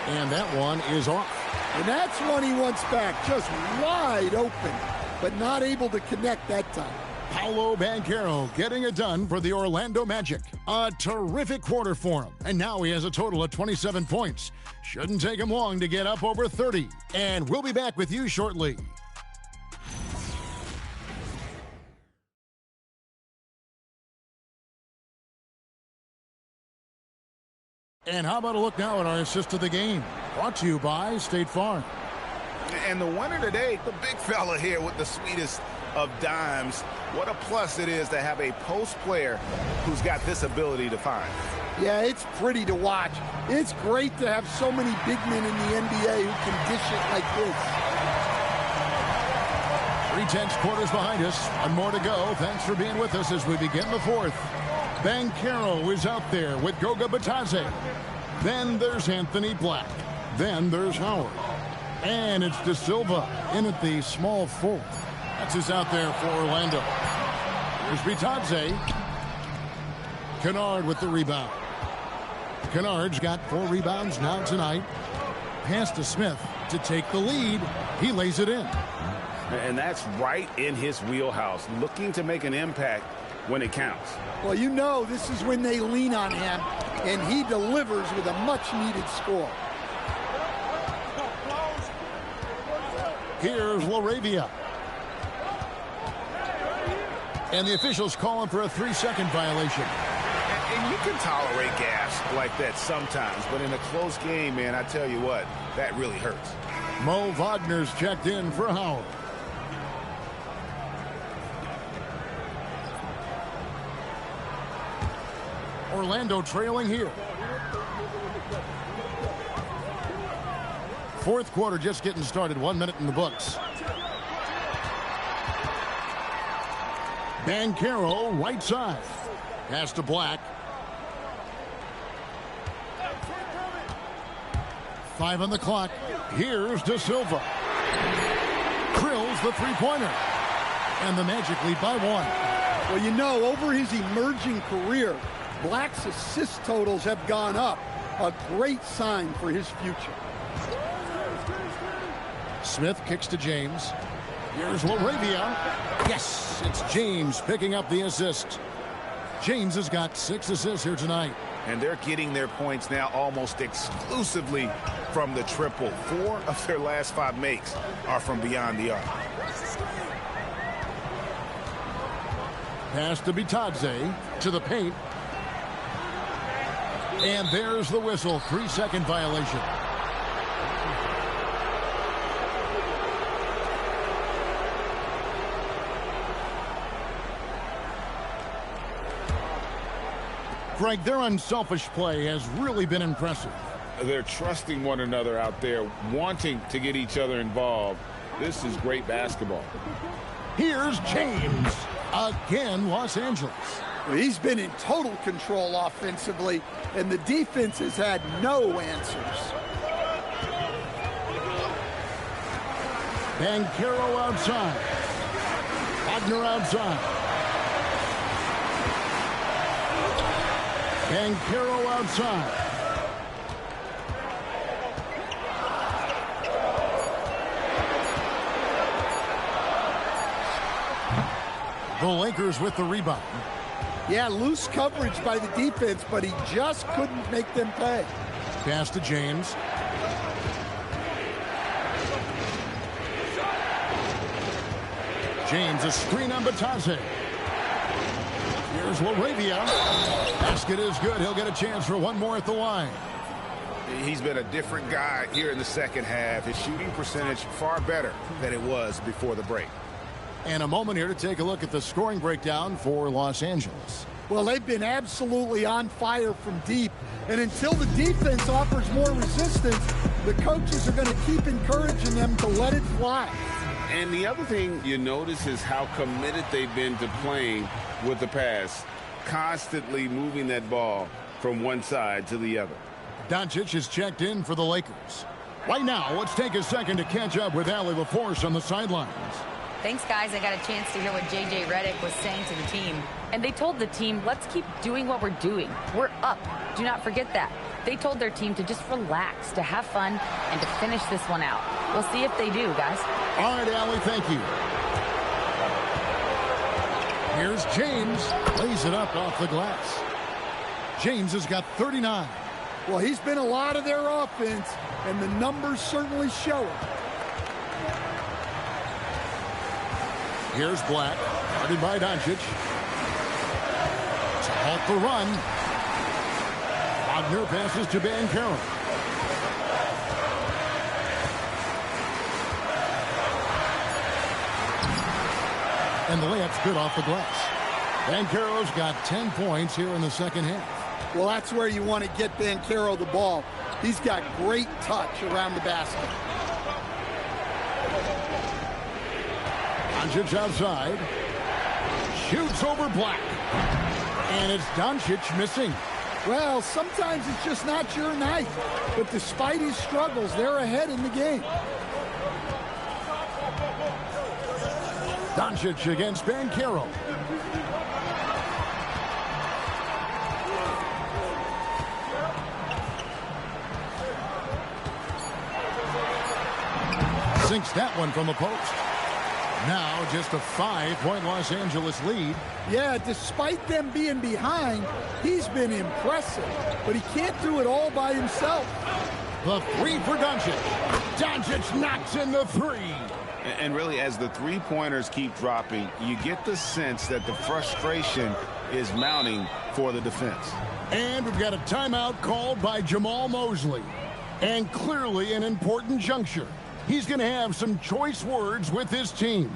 Speaker 1: And that one is off.
Speaker 3: And that's one he wants back, just wide open, but not able to connect that time.
Speaker 1: Paolo Banchero getting it done for the Orlando Magic. A terrific quarter for him. And now he has a total of 27 points. Shouldn't take him long to get up over 30. And we'll be back with you shortly. And how about a look now at our assist of the game? Brought to you by State Farm.
Speaker 2: And the winner today, the big fella here with the sweetest of dimes. What a plus it is to have a post player who's got this ability to find.
Speaker 3: Yeah, it's pretty to watch. It's great to have so many big men in the NBA who can dish it like this.
Speaker 1: 3/10 quarters behind us. One more to go. Thanks for being with us as we begin the fourth. Banchero is out there with Goga Batase. Then there's Anthony Black. Then there's Howard. And it's De Silva in at the small forward. That's who's out there for Orlando. Here's Bitadze. Kennard with the rebound. Kennard's got 4 rebounds now tonight. Pass to Smith to take the lead. He lays it in.
Speaker 2: And that's right in his wheelhouse, looking to make an impact when it counts.
Speaker 3: Well, you know this is when they lean on him, and he delivers with a much-needed score.
Speaker 1: Here's Laravia. And the officials calling for a 3-second violation.
Speaker 2: And you can tolerate gas like that sometimes, but in a close game, man, I tell you what, that really hurts.
Speaker 1: Mo Wagner's checked in for Howard. Orlando trailing here. Fourth quarter just getting started. 1 minute in the books. Banchero, right side. Pass to Black. 5 on the clock. Here's De Silva. Drills the three-pointer. And the Magic lead by 1.
Speaker 3: Well, you know, over his emerging career, Black's assist totals have gone up. A great sign for his future.
Speaker 1: Smith kicks to James. Here's Laravia. Yes, it's James picking up the assist. James has got 6 assists here tonight.
Speaker 2: And they're getting their points now almost exclusively from the triple. 4 of their last 5 makes are from beyond the arc.
Speaker 1: Pass to Bitadze to the paint. And there's the whistle. 3-second violation. Greg, their unselfish play has really been impressive.
Speaker 6: They're trusting one another out there, wanting to get each other involved. This is great basketball.
Speaker 1: Here's James. Again, Los Angeles.
Speaker 3: Well, he's been in total control offensively, and the defense has had no answers.
Speaker 1: Banchero outside. Wagner outside. Banchero outside. The Lakers with the rebound.
Speaker 3: Yeah, loose coverage by the defense, but he just couldn't make them pay.
Speaker 1: Pass to James. James, a screen on Bitadze. Here's Laravia. Basket is good. He'll get a chance for one more at the line.
Speaker 2: He's been a different guy here in the second half. His shooting percentage far better than it was before the break.
Speaker 1: And a moment here to take a look at the scoring breakdown for Los Angeles.
Speaker 3: Well, they've been absolutely on fire from deep. And until the defense offers more resistance, the coaches are going to keep encouraging them to let it fly.
Speaker 6: And the other thing you notice is how committed they've been to playing with the pass, constantly moving that ball from one side to the other.
Speaker 1: Doncic is checked in for the Lakers. Right now, let's take a second to catch up with Allie LaForce on the sidelines.
Speaker 4: Thanks, guys. I got a chance to hear what J.J. Redick was saying to the team. And they told the team, let's keep doing what we're doing. We're up. Do not forget that. They told their team to just relax, to have fun, and to finish this one out. We'll see if they do, guys.
Speaker 1: All right, Allie, thank you. Here's James. Lays it up off the glass. James has got 39.
Speaker 3: Well, he's been a lot of their offense, and the numbers certainly show it.
Speaker 1: Here's Black, guarded by Doncic. To halt the run. Wagner passes to Banchero. And the layup's good off the glass. Banchero's got 10 points here in the second half.
Speaker 3: Well, that's where you want to get Banchero the ball. He's got great touch around the basket.
Speaker 1: Doncic outside. Shoots over Black. And it's Doncic missing.
Speaker 3: Well, sometimes it's just not your night. But despite his struggles, they're ahead in the game.
Speaker 1: Doncic against Banchero. Sinks that one from the post. Now just a 5-point Los Angeles lead.
Speaker 3: Yeah, despite them being behind, he's been impressive. But he can't do it all by himself.
Speaker 1: The three for Doncic. Doncic knocks in the three.
Speaker 2: And really, as the three-pointers keep dropping, you get the sense that the frustration is mounting for the defense.
Speaker 1: And we've got a timeout called by Jamal Mosley. And clearly an important juncture. He's going to have some choice words with his team.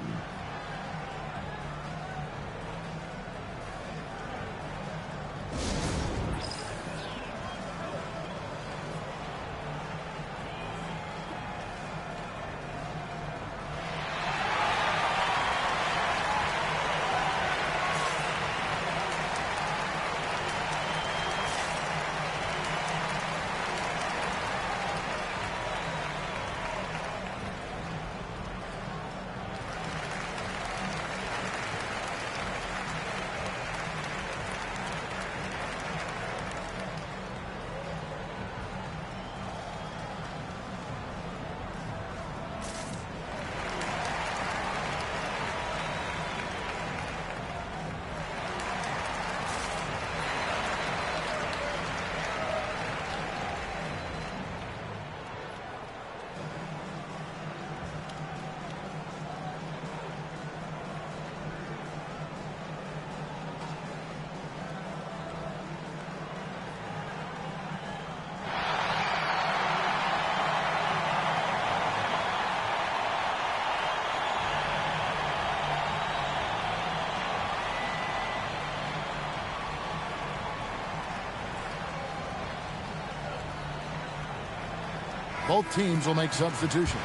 Speaker 1: Both teams will make substitutions.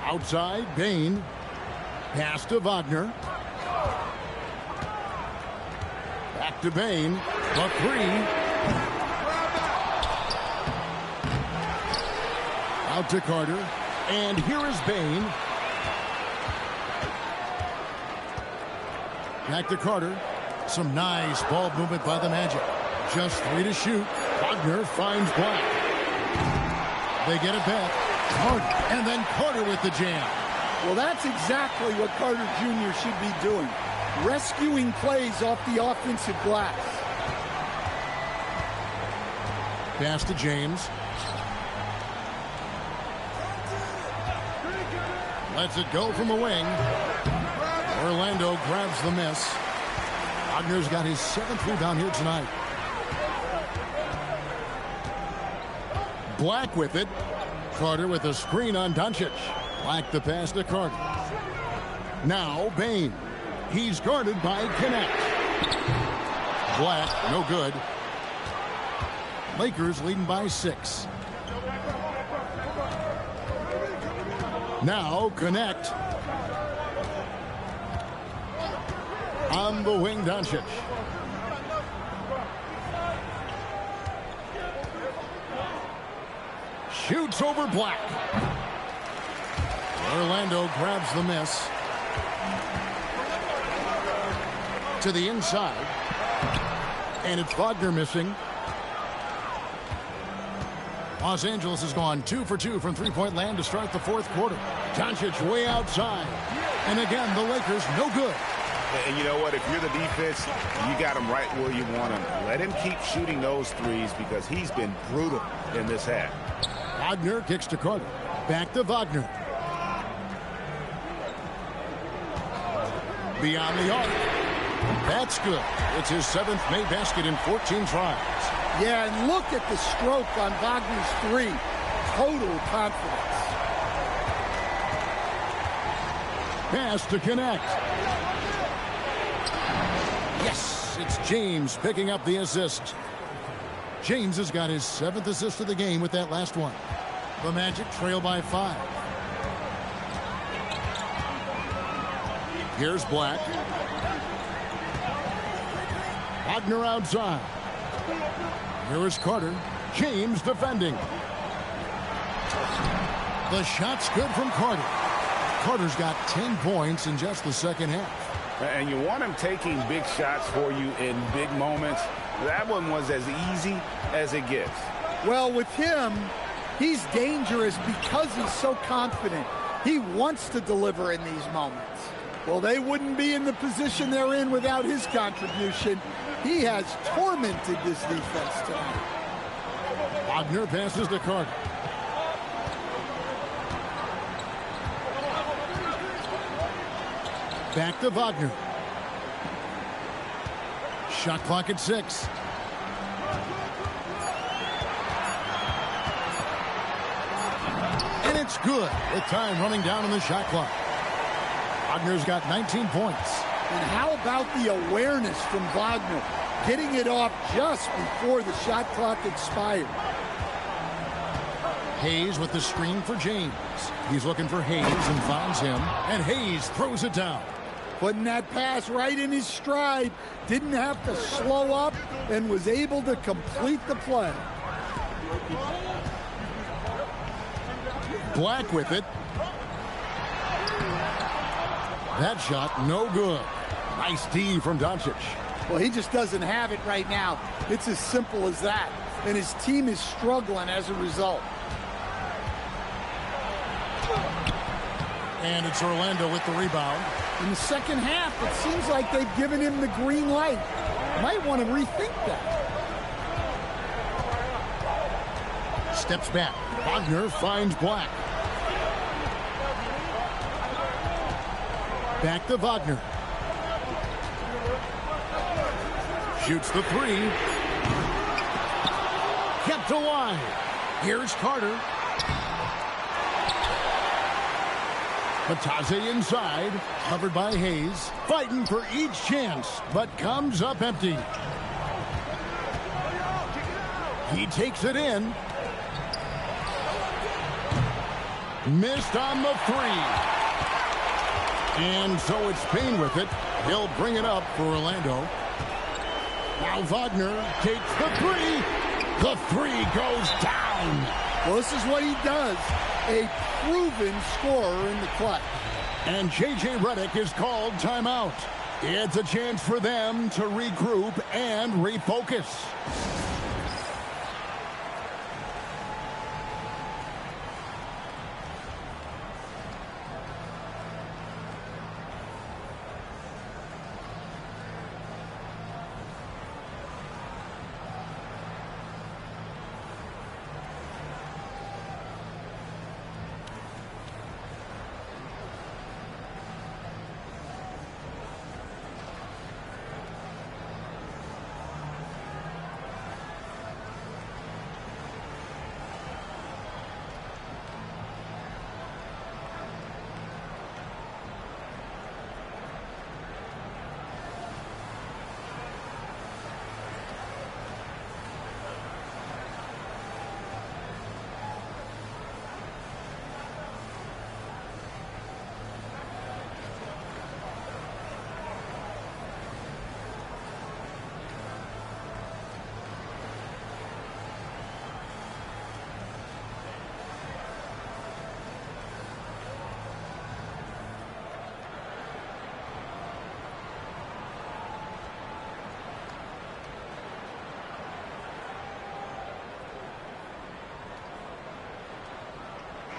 Speaker 1: Outside, Bain. Pass to Wagner. Back to Bain. The three. Out to Carter. And here is Bain. Back to Carter. Some nice ball movement by the Magic. Just 3 to shoot. Wagner finds Black. They get it back. Carter. And then Carter with the jam.
Speaker 3: Well, that's exactly what Carter Jr. should be doing. Rescuing plays off the offensive glass.
Speaker 1: Pass to James. Lets it go from the wing. Orlando grabs the miss. Wagner's got his 7th rebound here tonight. Black with it. Carter with a screen on Doncic. Black the pass to Carter. Now Bain. He's guarded by Connect. Black, no good. Lakers leading by 6. Now Connect. On the wing, Doncic. Shoots over Black. Orlando grabs the miss. To the inside. And it's Wagner missing. Los Angeles has gone 2 for 2 from three-point land to start the 4th quarter. Doncic way outside. And again, the Lakers no good.
Speaker 2: And you know what? If you're the defense, you got him right where you want him. Let him keep shooting those threes because he's been brutal in this half.
Speaker 1: Wagner kicks to Carter. Back to Wagner. Beyond the arc. That's good. It's his 7th made basket in 14 tries.
Speaker 3: Yeah, and look at the stroke on Wagner's 3. Total confidence.
Speaker 1: Pass to Connect. Yes, it's James picking up the assist. James has got his 7th assist of the game with that last one. The Magic trail by 5. Here's Black. Wagner outside. Here is Carter. James defending. The shot's good from Carter. Carter's got 10 points in just the second half.
Speaker 2: And you want him taking big shots for you in big moments. That one was as easy as it gets.
Speaker 3: Well, with him, he's dangerous because he's so confident. He wants to deliver in these moments. Well, they wouldn't be in the position they're in without his contribution. He has tormented this defense tonight.
Speaker 1: Wagner passes to Carter. Back to Wagner. Shot clock at 6. And it's good with time running down on the shot clock. Wagner's got 19 points.
Speaker 3: And how about the awareness from Wagner, getting it off just before the shot clock expired.
Speaker 1: Hayes with the screen for James. He's looking for Hayes and finds him. And Hayes throws it down.
Speaker 3: Putting that pass right in his stride. Didn't have to slow up and was able to complete the play.
Speaker 1: Black with it. That shot, no good. Nice D from Doncic.
Speaker 3: Well, he just doesn't have it right now. It's as simple as that. And his team is struggling as a result.
Speaker 1: And it's Orlando with the rebound.
Speaker 3: In the second half, it seems like they've given him the green light. Might want to rethink that.
Speaker 1: Steps back. Wagner finds Black. Back to Wagner. Shoots the three. Kept alive. Here's Carter. Batase inside, covered by Hayes, fighting for each chance, but comes up empty. He takes it in. Missed on the three. And so it's Payne with it. He'll bring it up for Orlando. Now Wagner takes the three. The three goes down.
Speaker 3: Well, this is what he does. A proven scorer in the clutch.
Speaker 1: And J.J. Redick is called timeout. It's a chance for them to regroup and refocus.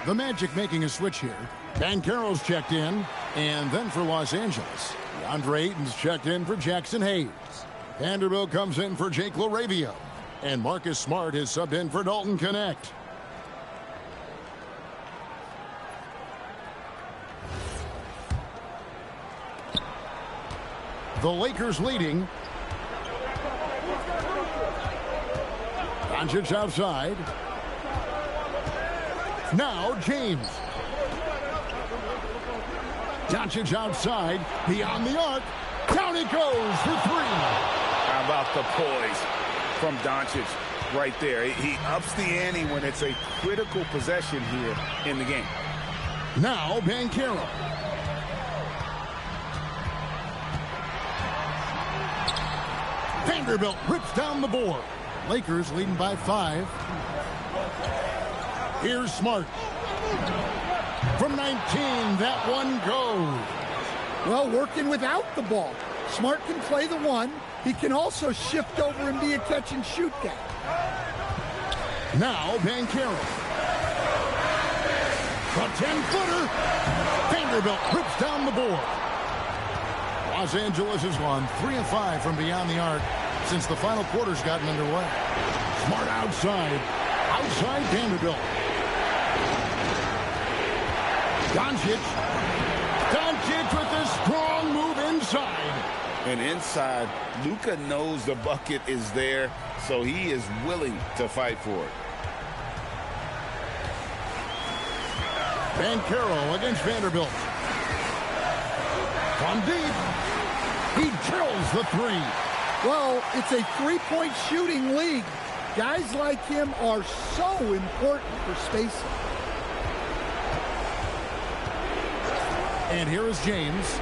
Speaker 1: The Magic making a switch here. Banchero's checked in. And then for Los Angeles, DeAndre Ayton's checked in for Jackson Hayes. Vanderbilt comes in for Jake LaRavia. And Marcus Smart is subbed in for Dalton Connect. The Lakers leading. Doncic outside. Now James. Doncic outside, beyond the arc. Down he goes for three.
Speaker 2: How about the poise from Doncic right there? He ups the ante when it's a critical possession here in the game.
Speaker 1: Now Banchero. Vanderbilt rips down the board. Lakers leading by 5. Here's Smart. From 19, that one goes.
Speaker 3: Well, working without the ball. Smart can play the one. He can also shift over and be a catch-and-shoot guy.
Speaker 1: Now, Banchero. A 10-footer. Vanderbilt rips down the board. Los Angeles has gone 3 of 5 from beyond the arc since the final quarter's gotten underway. Smart outside. Outside Vanderbilt. Doncic with a strong move inside.
Speaker 6: And inside, Luka knows the bucket is there, so he is willing to fight for it.
Speaker 1: Banchero against Vanderbilt. From deep, he drills the three.
Speaker 3: Well, it's a three-point shooting league. Guys like him are so important for spacing.
Speaker 1: And here is James.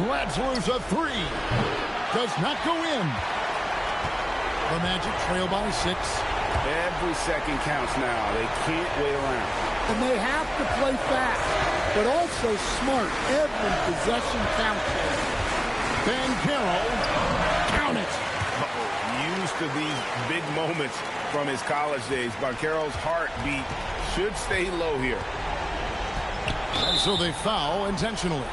Speaker 1: Lets loose a three. Does not go in. The Magic trail by 6.
Speaker 2: Every second counts now. They can't wait around.
Speaker 3: And they have to play fast, but also smart. Every possession counts.
Speaker 1: Banchero, count it.
Speaker 2: Used to these big moments from his college days. Banchero's heartbeat should stay low here.
Speaker 1: And so they foul intentionally.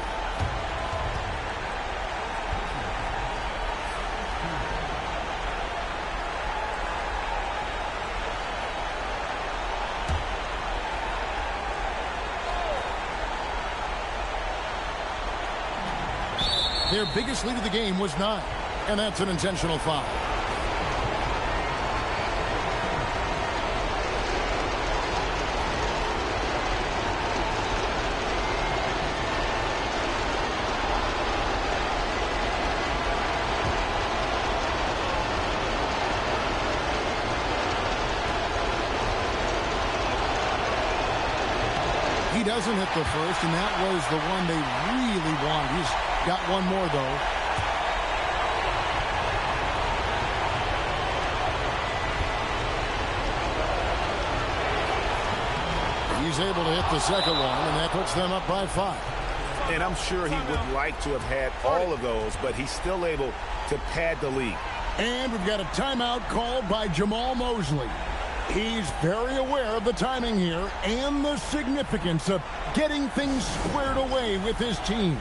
Speaker 1: Their biggest lead of the game was 9, and that's an intentional foul. He doesn't hit the first, and that was the one they really wanted. He's got one more, though. He's able to hit the second one, and that puts them up by 5.
Speaker 2: And I'm sure he would like to have had all of those, but he's still able to pad the lead.
Speaker 1: And we've got a timeout called by Jamal Mosley. He's very aware of the timing here and the significance of getting things squared away with his team.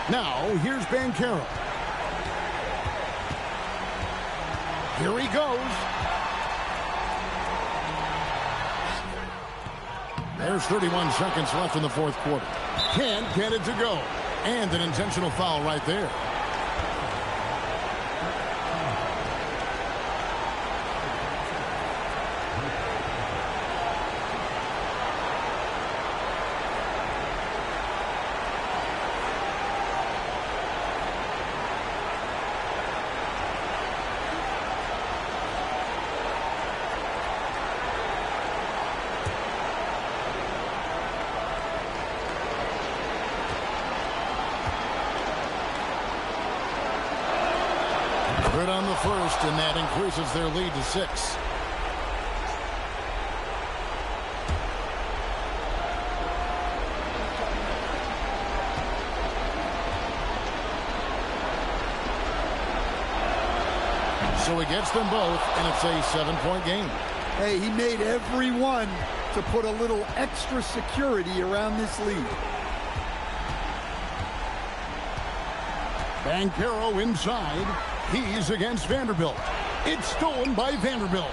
Speaker 1: Now, here's Banchero. Here he goes. There's 31 seconds left in the fourth quarter. Can't get it to go. And an intentional foul right there. Good on the first, and that increases their lead to 6. So he gets them both, and it's a 7-point game.
Speaker 3: Hey, he made every one to put a little extra security around this lead.
Speaker 1: Banchero inside. He's against Vanderbilt. It's stolen by Vanderbilt.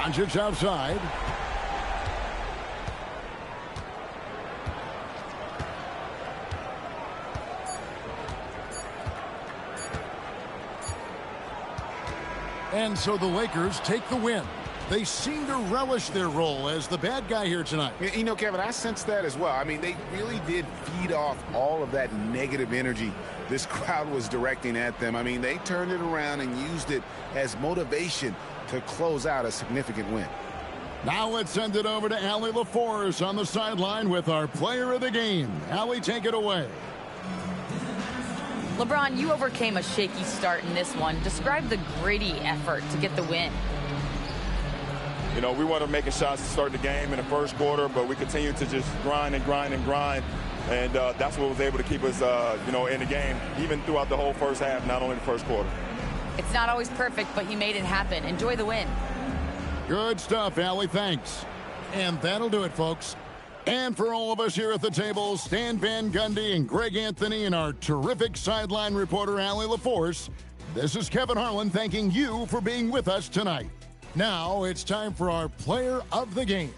Speaker 1: Doncic outside. And so the Lakers take the win. They seem to relish their role as the bad guy here tonight.
Speaker 2: You know, Kevin, I sense that as well. I mean, they really did feed off all of that negative energy this crowd was directing at them. I mean, they turned it around and used it as motivation to close out a significant win.
Speaker 1: Now let's send it over to Allie LaForce on the sideline with our player of the game. Allie, take it away.
Speaker 4: LeBron, you overcame a shaky start in this one. Describe the gritty effort to get the win.
Speaker 11: You know, we wanted making shots to start the game in the first quarter, but we continued to just grind and grind and grind. And that's what was able to keep us, you know, in the game, even throughout the whole first half, not only the first quarter.
Speaker 4: It's not always perfect, but you made it happen. Enjoy the win.
Speaker 1: Good stuff, Allie. Thanks. And that'll do it, folks. And for all of us here at the table, Stan Van Gundy and Greg Anthony and our terrific sideline reporter, Allie LaForce, this is Kevin Harlan thanking you for being with us tonight. Now it's time for our player of the game.